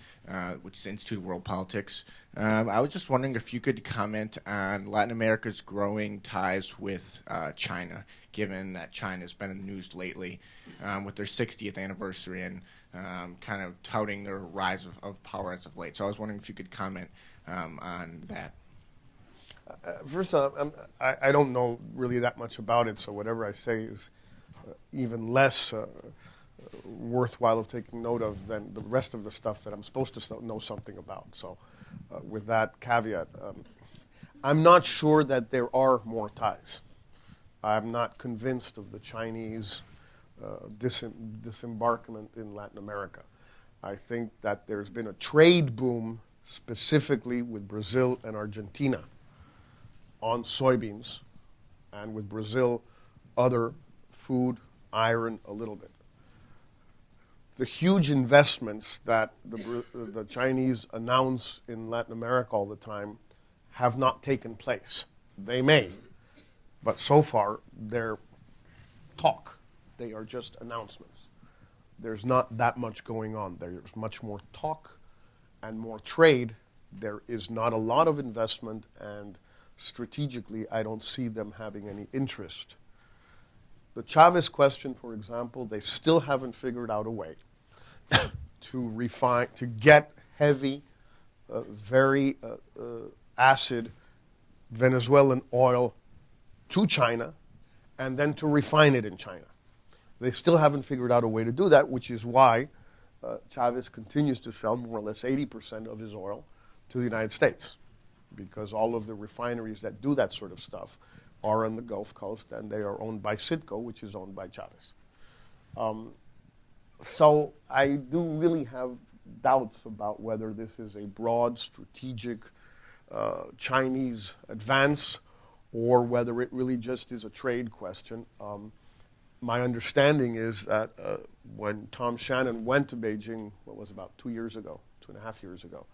which is Institute of World Politics. I was just wondering if you could comment on Latin America's growing ties with China, given that China's been in the news lately with their 60th anniversary and kind of touting their rise of power as of late. So I was wondering if you could comment on that. First off, I don't know really that much about it, so whatever I say is even less worthwhile of taking note of than the rest of the stuff that I'm supposed to know something about. So with that caveat, I'm not sure that there are more ties. I'm not convinced of the Chinese disembarkment in Latin America. I think that there's been a trade boom specifically with Brazil and Argentina on soybeans, and with Brazil, other food, iron, a little bit. The huge investments that the Chinese announce in Latin America all the time have not taken place. They may, but so far they're talk. They are just announcements. There's not that much going on. There's much more talk and more trade. There is not a lot of investment, and strategically I don't see them having any interest. The Chavez question, for example, they still haven't figured out a way to get heavy, very acid Venezuelan oil to China and then to refine it in China. They still haven't figured out a way to do that, which is why Chavez continues to sell more or less 80% of his oil to the United States, because all of the refineries that do that sort of stuff are on the Gulf Coast, and they are owned by Citgo, which is owned by Chavez. So I do really have doubts about whether this is a broad, strategic Chinese advance or whether it really just is a trade question. My understanding is that when Tom Shannon went to Beijing, what was about 2 years ago, 2.5 years ago,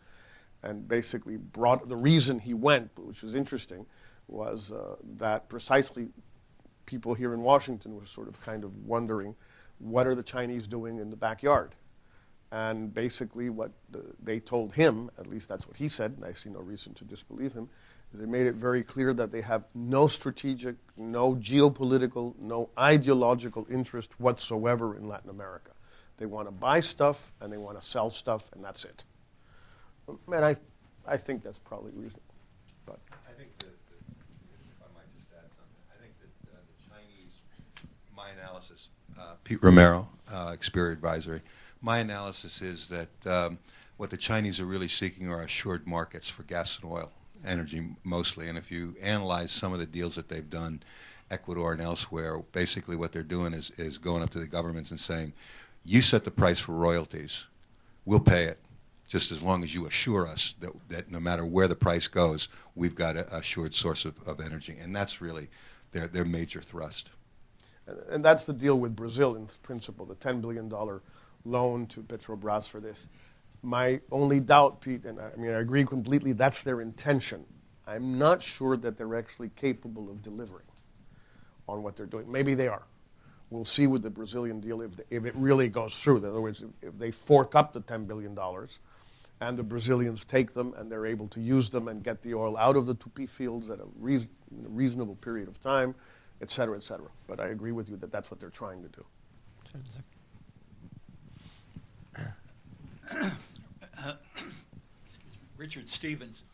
and basically brought the reason he went, which was interesting, was that precisely people here in Washington were sort of kind of wondering, what are the Chinese doing in the backyard? And basically what they told him, at least that's what he said, and I see no reason to disbelieve him, is they made it very clear that they have no strategic, no geopolitical, no ideological interest whatsoever in Latin America. They want to buy stuff and they want to sell stuff, and that's it. And I think that's probably reasonable. But I think that if I might just add something. analysis. Pete Romero, Xperia Advisory. My analysis is that what the Chinese are really seeking are assured markets for gas and oil, energy mostly. And if you analyze some of the deals that they've done, Ecuador and elsewhere, basically what they're doing is going up to the governments and saying, you set the price for royalties, we'll pay it, just as long as you assure us that no matter where the price goes, we've got an assured source of energy. And that's really their major thrust. And that's the deal with Brazil in principle, the $10 billion loan to Petrobras for this. My only doubt, Pete, and I agree completely, that's their intention. I'm not sure that they're actually capable of delivering on what they're doing. Maybe they are. We'll see with the Brazilian deal if it really goes through. In other words, if they fork up the $10 billion and the Brazilians take them and they're able to use them and get the oil out of the Tupi fields at a reasonable period of time, et cetera, et cetera. But I agree with you that that's what they're trying to do. Richard Stevens,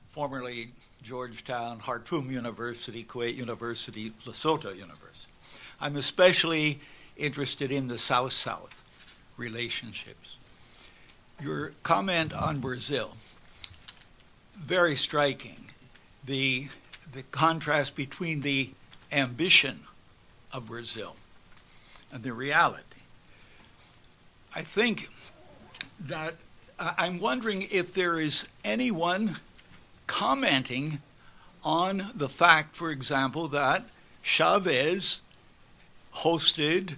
formerly Georgetown, Khartoum University, Kuwait University, Lesotho University. I'm especially interested in the South-South relationships. Your comment on Brazil, very striking. The contrast between the ambition of Brazil and the reality. I think that I'm wondering if there is anyone commenting on the fact, for example, that Chavezs hosted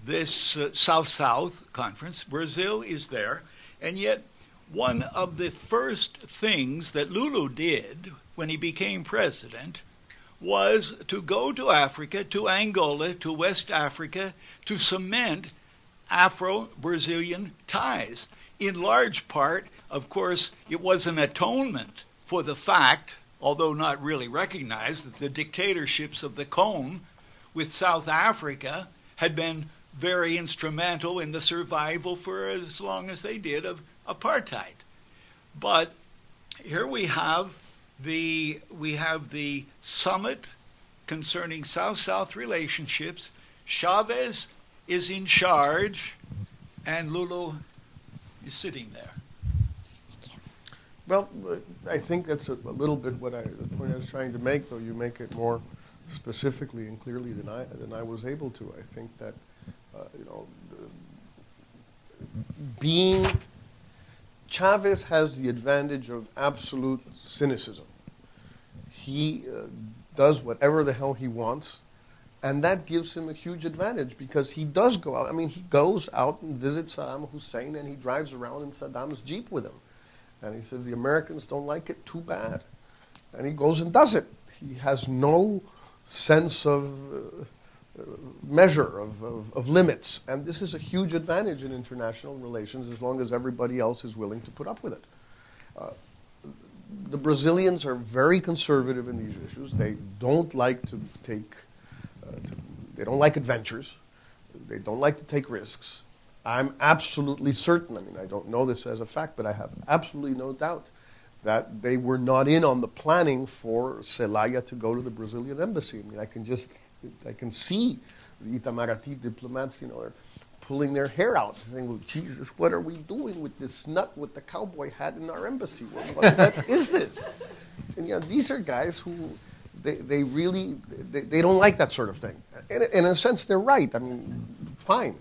this South-South conference. Brazil is there. And yet one of the first things that Lula did when he became president was to go to Africa, to Angola, to West Africa, to cement Afro-Brazilian ties. In large part, of course, it was an atonement for the fact, although not really recognized, that the dictatorships of the Cone with South Africa had been very instrumental in the survival for as long as they did of apartheid. But here we have the summit concerning South-South relationships. Chavez is in charge, and Lula is sitting there. Well, I think that's a little bit the point I was trying to make, though you make it more specifically and clearly than I was able to. I think that Chavez has the advantage of absolute cynicism. He does whatever the hell he wants, and that gives him a huge advantage because he does go out. I mean, he goes out and visits Saddam Hussein, and he drives around in Saddam's Jeep with him. And he said, the Americans don't like it, too bad. And he goes and does it. He has no sense of measure, of limits. And this is a huge advantage in international relations as long as everybody else is willing to put up with it. The Brazilians are very conservative in these issues. They don't like to take, they don't like adventures. They don't like to take risks. I'm absolutely certain, I mean, I don't know this as a fact, but I have absolutely no doubt that they were not in on the planning for Zelaya to go to the Brazilian embassy. I mean, I can see the Itamaraty diplomats, they're pulling their hair out, saying, well, Jesus, what are we doing with this nut with the cowboy hat in our embassy? What is this? And these are guys who, they really don't like that sort of thing. And in a sense, they're right. I mean, fine.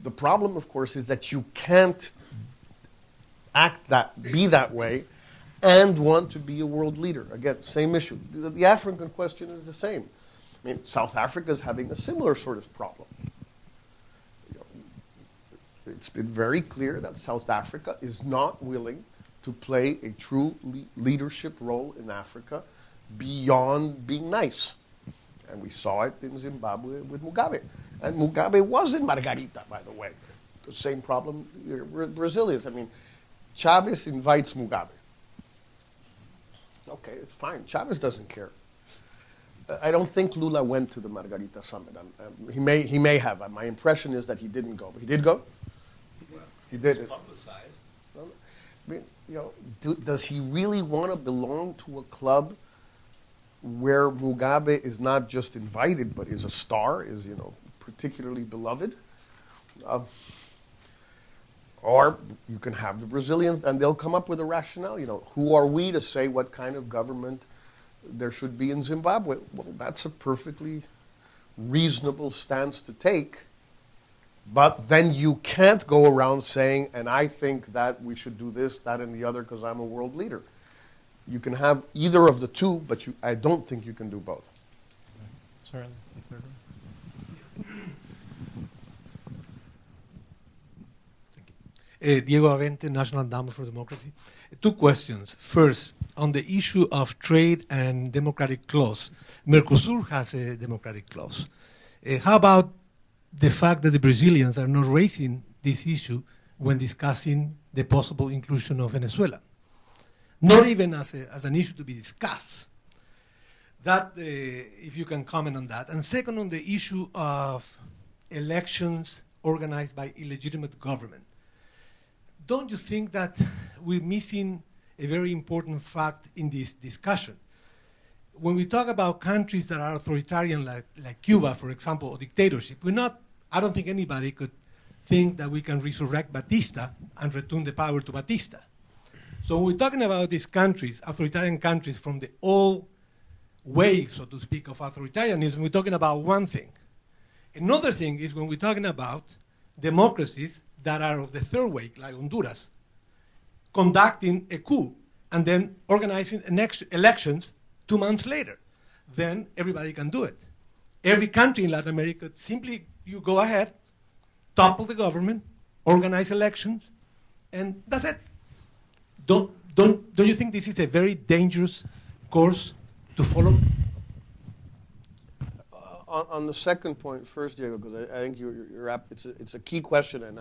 The problem, of course, is that you can't be that way and want to be a world leader. Again, same issue. The African question is the same. I mean, South Africa is having a similar sort of problem. It's been very clear that South Africa is not willing to play a true leadership role in Africa beyond being nice. And we saw it in Zimbabwe with Mugabe. And Mugabe was in Margarita, by the way. The same problem Brazil is. I mean, Chavez invites Mugabe. Okay, it's fine. Chavez doesn't care. I don't think Lula went to the Margarita summit. He may have. My impression is that he didn't go. But he did go? Well, he did. It's publicized. I mean, does he really want to belong to a club where Mugabe is not just invited, but is a star, is, particularly beloved. Or you can have the Brazilians, and they'll come up with a rationale. You know, who are we to say what kind of government there should be in Zimbabwe? Well, that's a perfectly reasonable stance to take. But then you can't go around saying, and I think that we should do this, that, and the other because I'm a world leader. You can have either of the two, but I don't think you can do both. Certainly. The third one. Diego Avente, National Endowment for Democracy. Two questions. First, on the issue of trade and democratic clause. Mercosur has a democratic clause. How about the fact that the Brazilians are not raising this issue when discussing the possible inclusion of Venezuela? Not even as an issue to be discussed. That, if you can comment on that. And second, on the issue of elections organized by illegitimate government. Don't you think that we're missing a very important fact in this discussion? When we talk about countries that are authoritarian, like Cuba, for example, or dictatorship, I don't think anybody could think that we can resurrect Batista and return the power to Batista. So when we're talking about these countries, authoritarian countries from the old wave, so to speak, of authoritarianism, we're talking about one thing. Another thing is when we're talking about democracies that are of the third wave, like Honduras, conducting a coup and then organizing elections 2 months later. Then everybody can do it. Every country in Latin America, simply you go ahead, topple the government, organize elections, and that's it. Don't you think this is a very dangerous course to follow? On the second point first, Diego, because I think it's a key question, and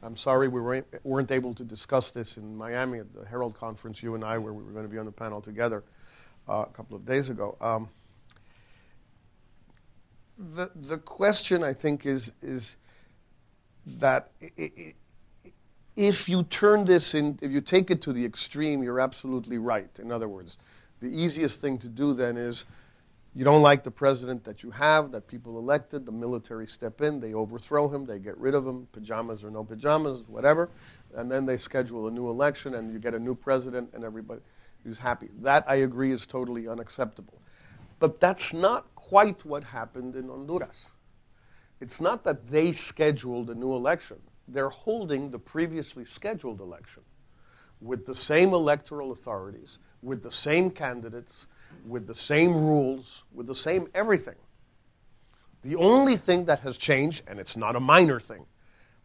I'm sorry we weren't able to discuss this in Miami at the Herald Conference, you and I, where we were going to be on the panel together a couple of days ago. The question, I think, is that if you turn this in, if you take it to the extreme, you're absolutely right. In other words, the easiest thing to do then is you don't like the president that you have, that people elected, the military step in, they overthrow him, they get rid of him, pajamas or no pajamas, whatever, and then they schedule a new election and you get a new president and everybody is happy. That, I agree, is totally unacceptable. But that's not quite what happened in Honduras. It's not that they scheduled a new election. They're holding the previously scheduled election with the same electoral authorities, with the same candidates, with the same rules, with the same everything. The only thing that has changed, and it's not a minor thing,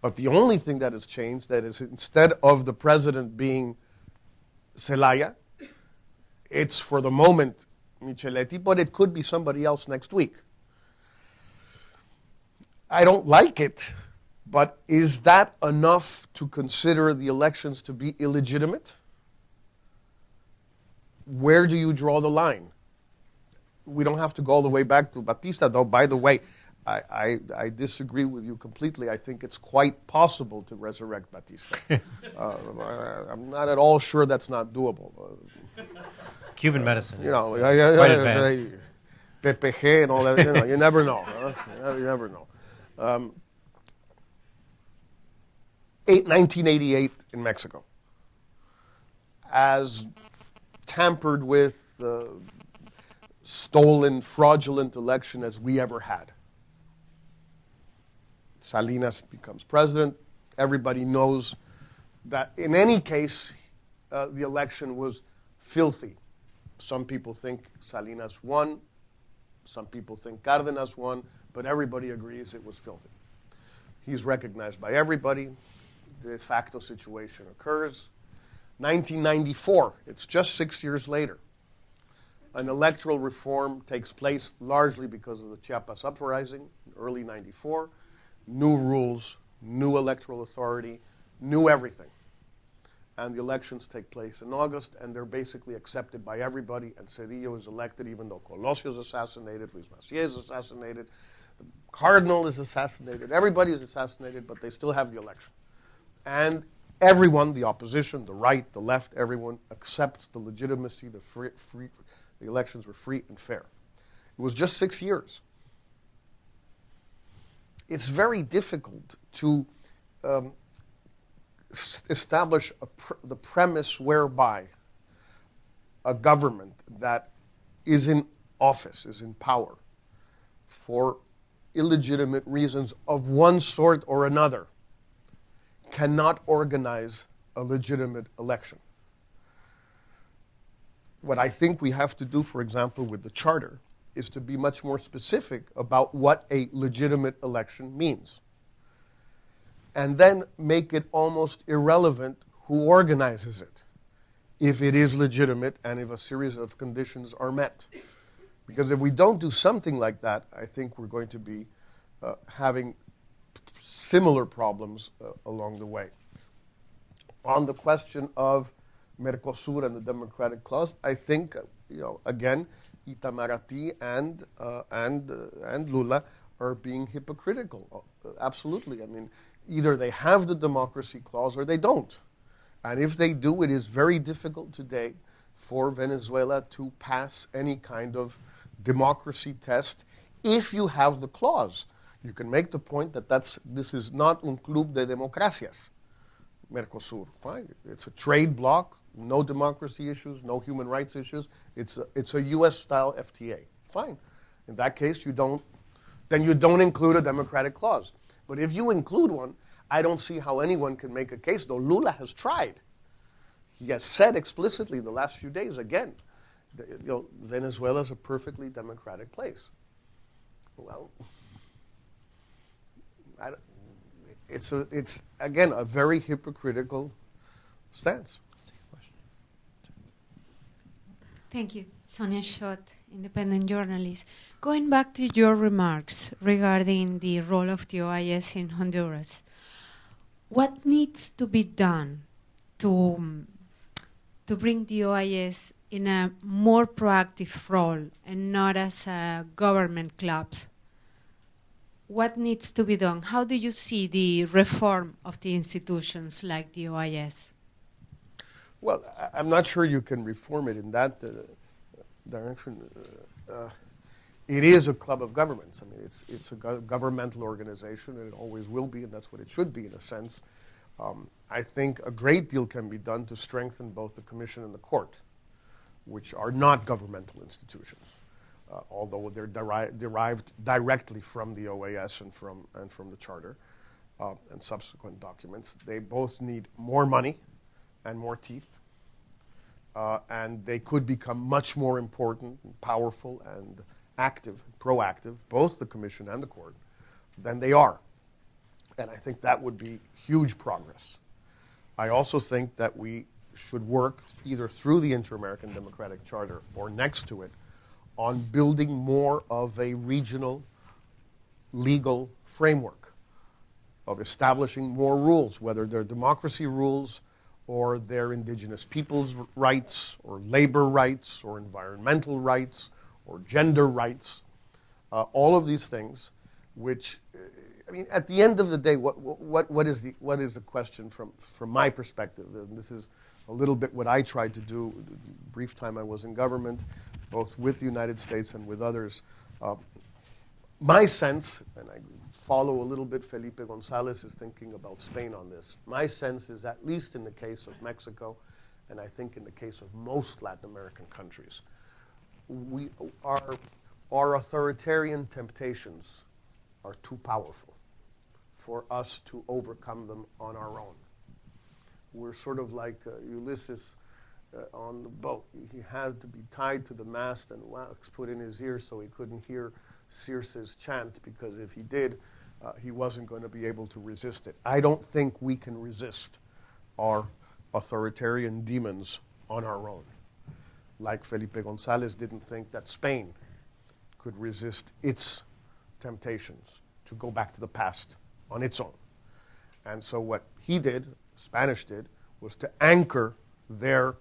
but the only thing that has changed, that is instead of the president being Zelaya, it's for the moment Micheletti, but it could be somebody else next week. I don't like it, but is that enough to consider the elections to be illegitimate? Where do you draw the line? We don't have to go all the way back to Batista, though. By the way, I disagree with you completely. I think it's quite possible to resurrect Batista. I'm not at all sure that's not doable. Cuban medicine. You know, quite advanced. PPG and all that. You know, you never know. Huh? You never know. 1988 in Mexico. As tampered with, stolen, fraudulent election as we ever had. Salinas becomes president. Everybody knows that in any case, the election was filthy. Some people think Salinas won. Some people think Cárdenas won. But everybody agrees it was filthy. He's recognized by everybody. The de facto situation occurs. 1994, it's just 6 years later. An electoral reform takes place largely because of the Chiapas uprising in early 94. New rules, new electoral authority, new everything. And the elections take place in August, and they're basically accepted by everybody, and Cedillo is elected even though Colosio is assassinated, Luis Macié is assassinated, the Cardinal is assassinated, everybody is assassinated, but they still have the election. And everyone, the opposition, the right, the left, everyone accepts the legitimacy, the elections were free and fair. It was just 6 years. it's very difficult to establish the premise whereby a government that is in office, is in power, for illegitimate reasons of one sort or another, cannot organize a legitimate election. What I think we have to do, for example, with the Charter, is to be much more specific about what a legitimate election means. And then make it almost irrelevant who organizes it, if it is legitimate and if a series of conditions are met. Because if we don't do something like that, I think we're going to be having similar problems along the way. On the question of Mercosur and the democratic clause, I think, again, Itamaraty and Lula are being hypocritical. Absolutely. I mean, either they have the democracy clause or they don't. And if they do, it is very difficult today for Venezuela to pass any kind of democracy test if you have the clause. You can make the point that this is not un club de democracias, Mercosur. Fine. It's a trade bloc, no democracy issues, no human rights issues. It's a U.S.-style FTA. Fine. In that case, you don't include a democratic clause. But if you include one, I don't see how anyone can make a case, though Lula has tried. He has said explicitly the last few days, again, that, Venezuela is a perfectly democratic place. Well, it's again, a very hypocritical stance. Thank you. Sonia Schott, independent journalist. Going back to your remarks regarding the role of the OIS in Honduras, what needs to be done to bring the OIS in a more proactive role and not as a government club? What needs to be done? How do you see the reform of the institutions like the OIS? Well, I'm not sure you can reform it in that direction. It is a club of governments. I mean, it's a governmental organization, and it always will be, and that's what it should be in a sense. I think a great deal can be done to strengthen both the Commission and the Court, which are not governmental institutions, although they're derived directly from the OAS and from the Charter and subsequent documents. They both need more money and more teeth, and they could become much more important, and powerful, and active, proactive, both the Commission and the Court, than they are. And I think that would be huge progress. I also think that we should work either through the Inter-American Democratic Charter or next to it on building more of a regional legal framework, of establishing more rules, whether they're democracy rules or they're indigenous peoples' rights or labor rights or environmental rights or gender rights, all of these things, which, I mean, at the end of the day, what is the question from my perspective? And this is a little bit what I tried to do the brief time I was in government, both with the United States and with others. My sense, and I follow a little bit Felipe Gonzalez is thinking about Spain on this. My sense is, at least in the case of Mexico, and I think in the case of most Latin American countries, our authoritarian temptations are too powerful for us to overcome them on our own. We're sort of like Ulysses on the boat. He had to be tied to the mast and wax put in his ear so he couldn't hear Circe's chant, because if he did, he wasn't going to be able to resist it. I don't think we can resist our authoritarian demons on our own. Like Felipe Gonzalez didn't think that Spain could resist its temptations to go back to the past on its own. And so what he did, Spanish did, was to anchor their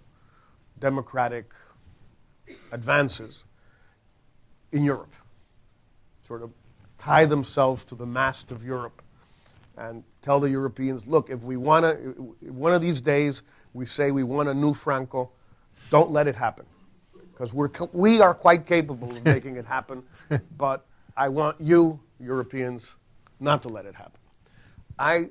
democratic advances in Europe, sort of tie themselves to the mast of Europe and tell the Europeans, look, if we want to, one of these days we say we want a new Franco, don't let it happen, because we are quite capable of making it happen, but I want you, Europeans, not to let it happen. I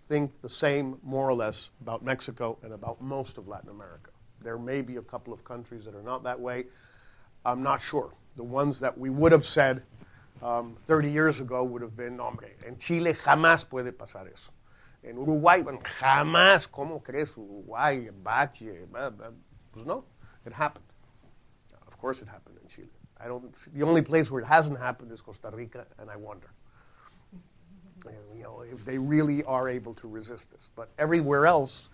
think the same, more or less, about Mexico and about most of Latin America. There may be a couple of countries that are not that way. I'm not sure. The ones that we would have said 30 years ago would have been, hombre, en Chile jamás puede pasar eso. En Uruguay, bueno, jamás, ¿cómo crees? Uruguay, bache, blah, blah. Pues no, it happened. Of course it happened in Chile. The only place where it hasn't happened is Costa Rica, and I wonder. You know, if they really are able to resist this. But everywhere else,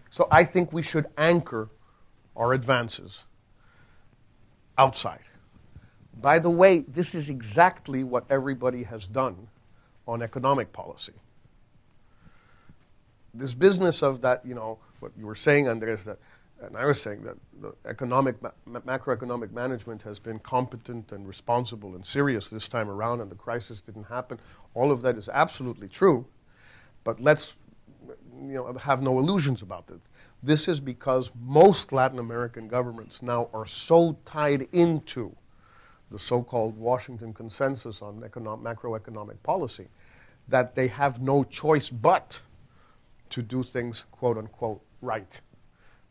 so I think we should anchor our advances outside. By the way, this is exactly what everybody has done on economic policy. This business of that, you know, what you were saying, Andres, that, and I was saying that the macroeconomic management has been competent and responsible and serious this time around, and the crisis didn't happen. All of that is absolutely true, but let's have no illusions about it. This is because most Latin American governments now are so tied into the so-called Washington consensus on macroeconomic policy that they have no choice but to do things, quote unquote, right.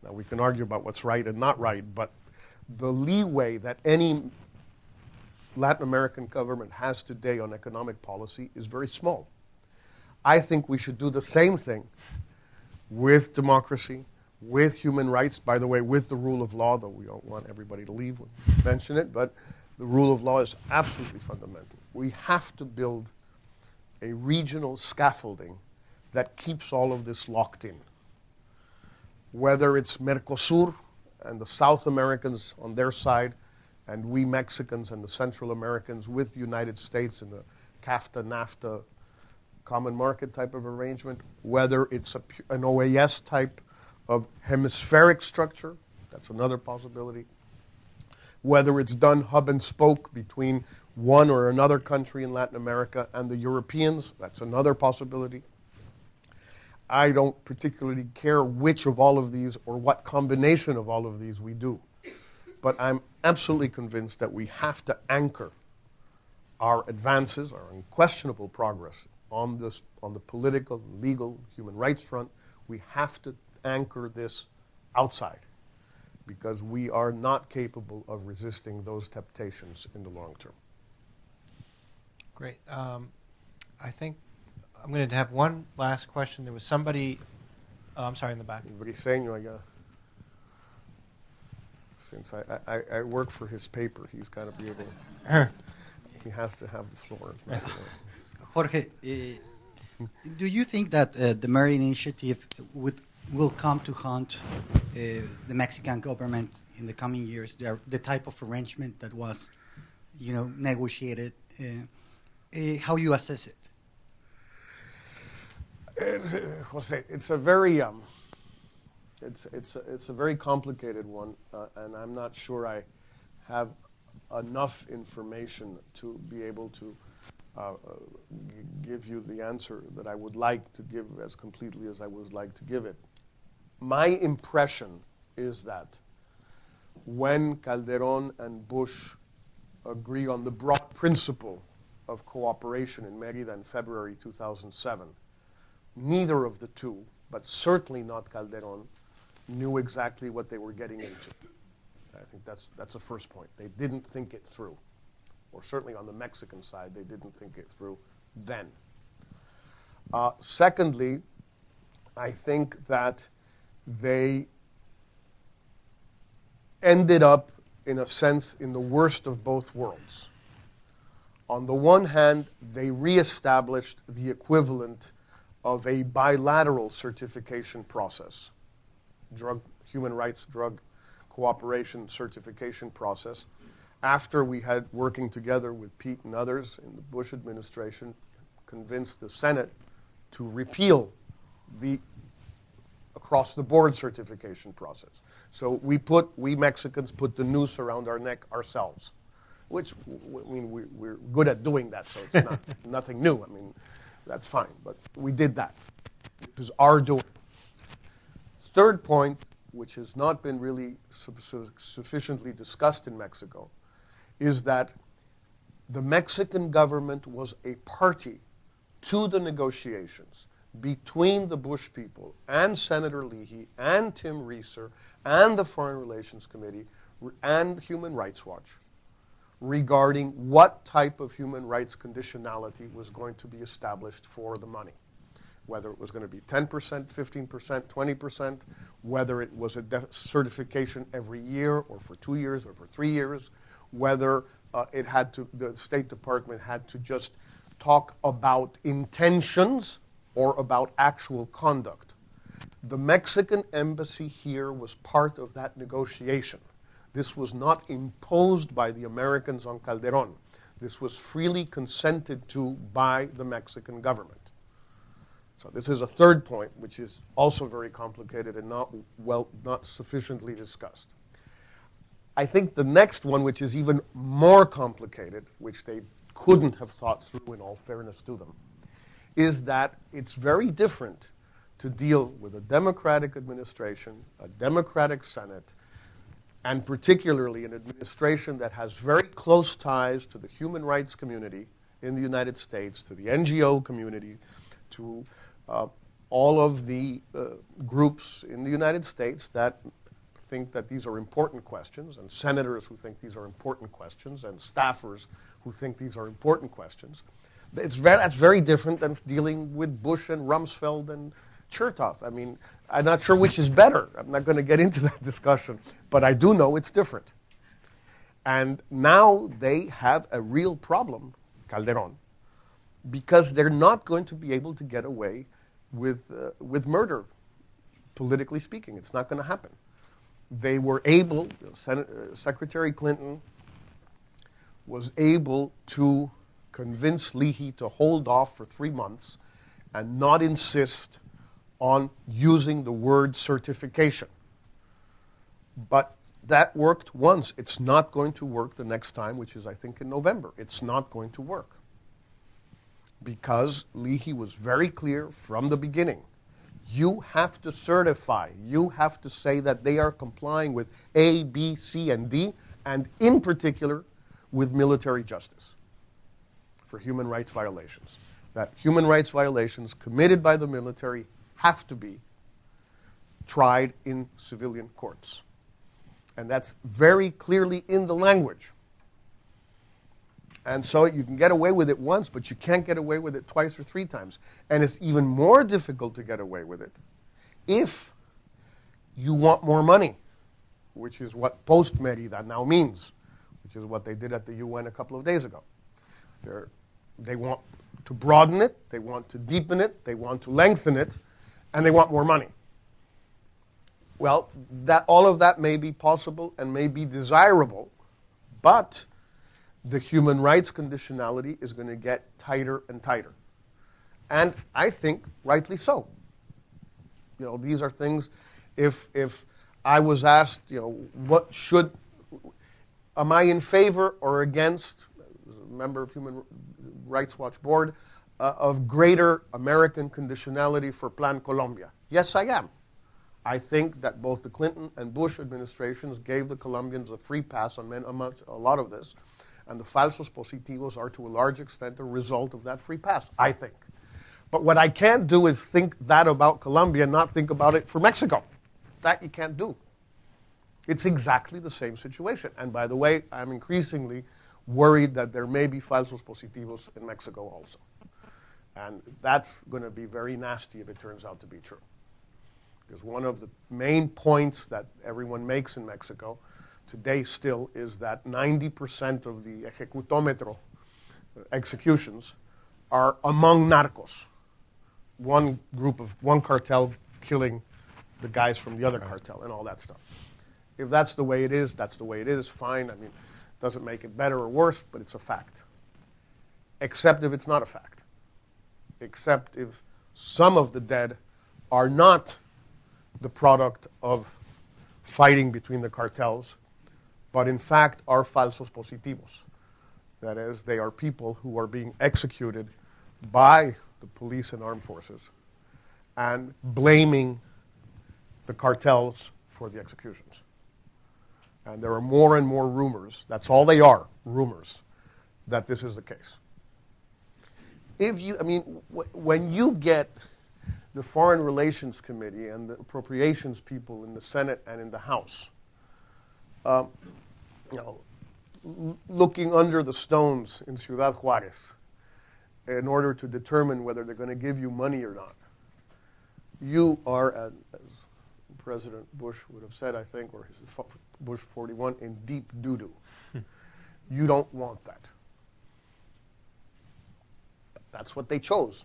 Now, we can argue about what's right and not right, but the leeway that any Latin American government has today on economic policy is very small. I think we should do the same thing with democracy, with human rights, by the way, with the rule of law, though we don't want everybody to leave when we mention it, but the rule of law is absolutely fundamental. We have to build a regional scaffolding that keeps all of this locked in. Whether it's Mercosur and the South Americans on their side, and we Mexicans and the Central Americans with the United States in the CAFTA, NAFTA, common market type of arrangement, whether it's an OAS type of hemispheric structure, that's another possibility, whether it's done hub and spoke between one or another country in Latin America and the Europeans, that's another possibility. I don't particularly care which of all of these or what combination of all of these we do. But I'm absolutely convinced that we have to anchor our advances, our unquestionable progress on the political, legal, human rights front. We have to anchor this outside because we are not capable of resisting those temptations in the long term. Great. I think I'm going to have one last question. There was somebody, I'm sorry, in the back. Since I work for his paper, he's got to be able to, he has to have the floor. Jorge, do you think that the Mary Initiative will come to haunt the Mexican government in the coming years? The type of arrangement that was, negotiated. How you assess it? Jose, it's a very it's a very complicated one, and I'm not sure I have enough information to be able to give you the answer that I would like to give as completely as I would like to give it. My impression is that when Calderón and Bush agree on the broad principle of cooperation in Mérida in February 2007, neither of the two, but certainly not Calderón, knew exactly what they were getting into. I think that's a first point. They didn't think it through. Or certainly on the Mexican side, they didn't think it through then. Secondly, I think that they ended up, in a sense, in the worst of both worlds. On the one hand, they reestablished the equivalent of a bilateral certification process, human rights drug cooperation certification process, after we had, working together with Pete and others in the Bush administration, convinced the Senate to repeal the across-the-board certification process. So we Mexicans put the noose around our neck ourselves, which, I mean, we're good at doing that, so it's not nothing new. I mean, that's fine, but we did that. It was our doing. Third point, which has not been really sufficiently discussed in Mexico, is that the Mexican government was a party to the negotiations between the Bush people and Senator Leahy and Tim Reeser and the Foreign Relations Committee and Human Rights Watch regarding what type of human rights conditionality was going to be established for the money. Whether it was going to be 10%, 15%, 20%, whether it was a certification every year or for 2 years or for 3 years, whether the State Department had to just talk about intentions or about actual conduct. The Mexican embassy here was part of that negotiation. This was not imposed by the Americans on Calderón. This was freely consented to by the Mexican government. So this is a third point, which is also very complicated and not sufficiently discussed. I think the next one, which is even more complicated, which they couldn't have thought through in all fairness to them, is that it's very different to deal with a democratic administration, a democratic Senate, and particularly an administration that has very close ties to the human rights community in the United States, to the NGO community, to all of the groups in the United States that think that these are important questions, and senators who think these are important questions, and staffers who think these are important questions. That's very different than dealing with Bush and Rumsfeld and Chertoff. I mean, I'm not sure which is better. I'm not going to get into that discussion, but I do know it's different. And now they have a real problem, Calderón, because they're not going to be able to get away with murder, politically speaking. It's not going to happen. They were able, Secretary Clinton was able to convince Leahy to hold off for 3 months and not insist on using the word certification. But that worked once. It's not going to work the next time, which is, I think, in November. It's not going to work. Because Leahy was very clear from the beginning. You have to certify. You have to say that they are complying with A, B, C, and D, and in particular with military justice for human rights violations. That human rights violations committed by the military have to be tried in civilian courts. And that's very clearly in the language. And so you can get away with it once, but you can't get away with it twice or 3 times. And it's even more difficult to get away with it if you want more money, which is what post-Merida now means, which is what they did at the UN a couple of days ago. They want to broaden it, they want to deepen it, they want to lengthen it, and they want more money. Well, all of that may be possible and may be desirable, but the human rights conditionality is going to get tighter and tighter. And I think rightly so. You know, these are things, if I was asked, you know, am I in favor or against, as a member of Human Rights Watch Board, of greater American conditionality for Plan Colombia? Yes, I am. I think that both the Clinton and Bush administrations gave the Colombians a free pass on a lot of this. And the falsos positivos are, to a large extent, a result of that free pass, I think. But what I can't do is think that about Colombia and not think about it for Mexico. That you can't do. It's exactly the same situation. And by the way, I'm increasingly worried that there may be falsos positivos in Mexico also. And that's going to be very nasty if it turns out to be true. Because one of the main points that everyone makes in Mexico today still is that 90% of the ejecutómetro executions are among narcos. One cartel killing the guys from the other cartel and all that stuff. If that's the way it is, that's the way it is, fine. I mean, it doesn't make it better or worse, but it's a fact. Except if it's not a fact. Except if some of the dead are not the product of fighting between the cartels, but in fact are falsos positivos. That is, they are people who are being executed by the police and armed forces and blaming the cartels for the executions. And there are more and more rumors, that's all they are, rumors, that this is the case. when you get the Foreign Relations Committee and the appropriations people in the Senate and in the House, looking under the stones in Ciudad Juárez in order to determine whether they're going to give you money or not, you are, as President Bush would have said, I think, or Bush 41, in deep doo-doo. You don't want that. That's what they chose.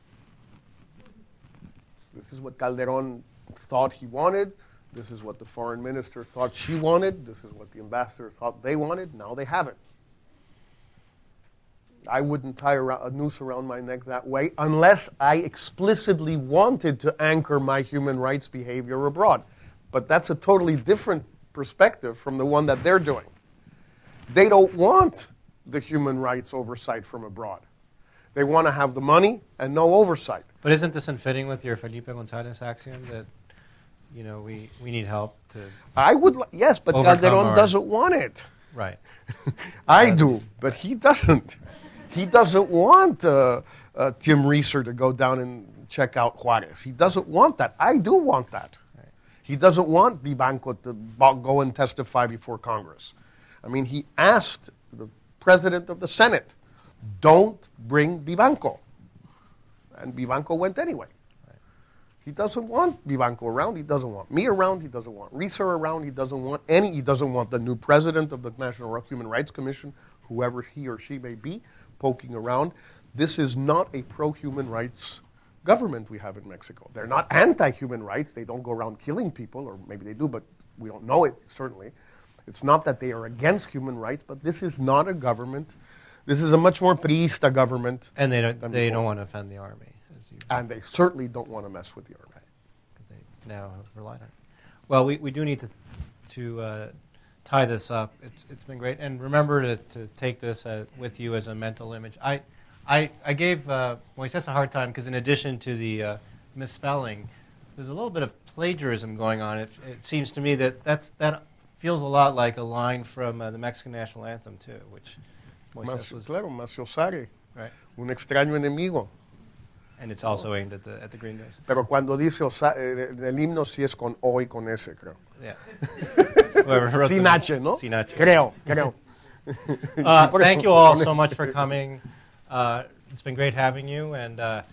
This is what Calderón thought he wanted. This is what the foreign minister thought she wanted. This is what the ambassador thought they wanted. Now they have it. I wouldn't tie a noose around my neck that way unless I explicitly wanted to anchor my human rights behavior abroad. But that's a totally different perspective from the one that they're doing. They don't want the human rights oversight from abroad. They want to have the money and no oversight. But isn't this unfitting with your Felipe González axiom that, we need help to yes, but Calderón doesn't want it. Right. I do, but he doesn't. He doesn't want Tim Reeser to go down and check out Juárez. He doesn't want that. I do want that. Right. He doesn't want Vivanco to go and testify before Congress. He asked the president of the Senate, don't bring Vivanco. And Vivanco went anyway. Right. He doesn't want Vivanco around. He doesn't want me around. He doesn't want Reeser around. He doesn't want the new president of the National Human Rights Commission, whoever he or she may be, poking around. This is not a pro-human rights government we have in Mexico. They're not anti-human rights. They don't go around killing people, or maybe they do, but we don't know it, certainly. It's not that they are against human rights, but this is not a government. This is a much more priista government. And they don't want to offend the army. And they certainly don't want to mess with the army. Because they now have relied on it. Well, we do need to tie this up. It's been great. And remember to take this with you as a mental image. I gave Moisés a hard time because in addition to the misspelling, there's a little bit of plagiarism going on. It seems to me that feels a lot like a line from the Mexican national anthem, too, which Moisés was... Claro, Maciosare. Right. Un extraño enemigo. And it's also aimed at the Green Days. Pero cuando dice en el himno sí es con O y con S, creo. Yeah. Sin H, ¿no? Sin H. Creo. Thank you all so much for coming. It's been great having you. And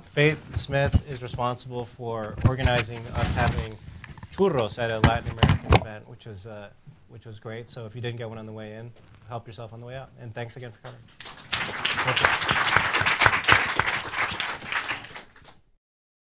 Faith Smith is responsible for organizing us having churros at a Latin American event, which was great. So if you didn't get one on the way in, help yourself on the way out. And thanks again for coming.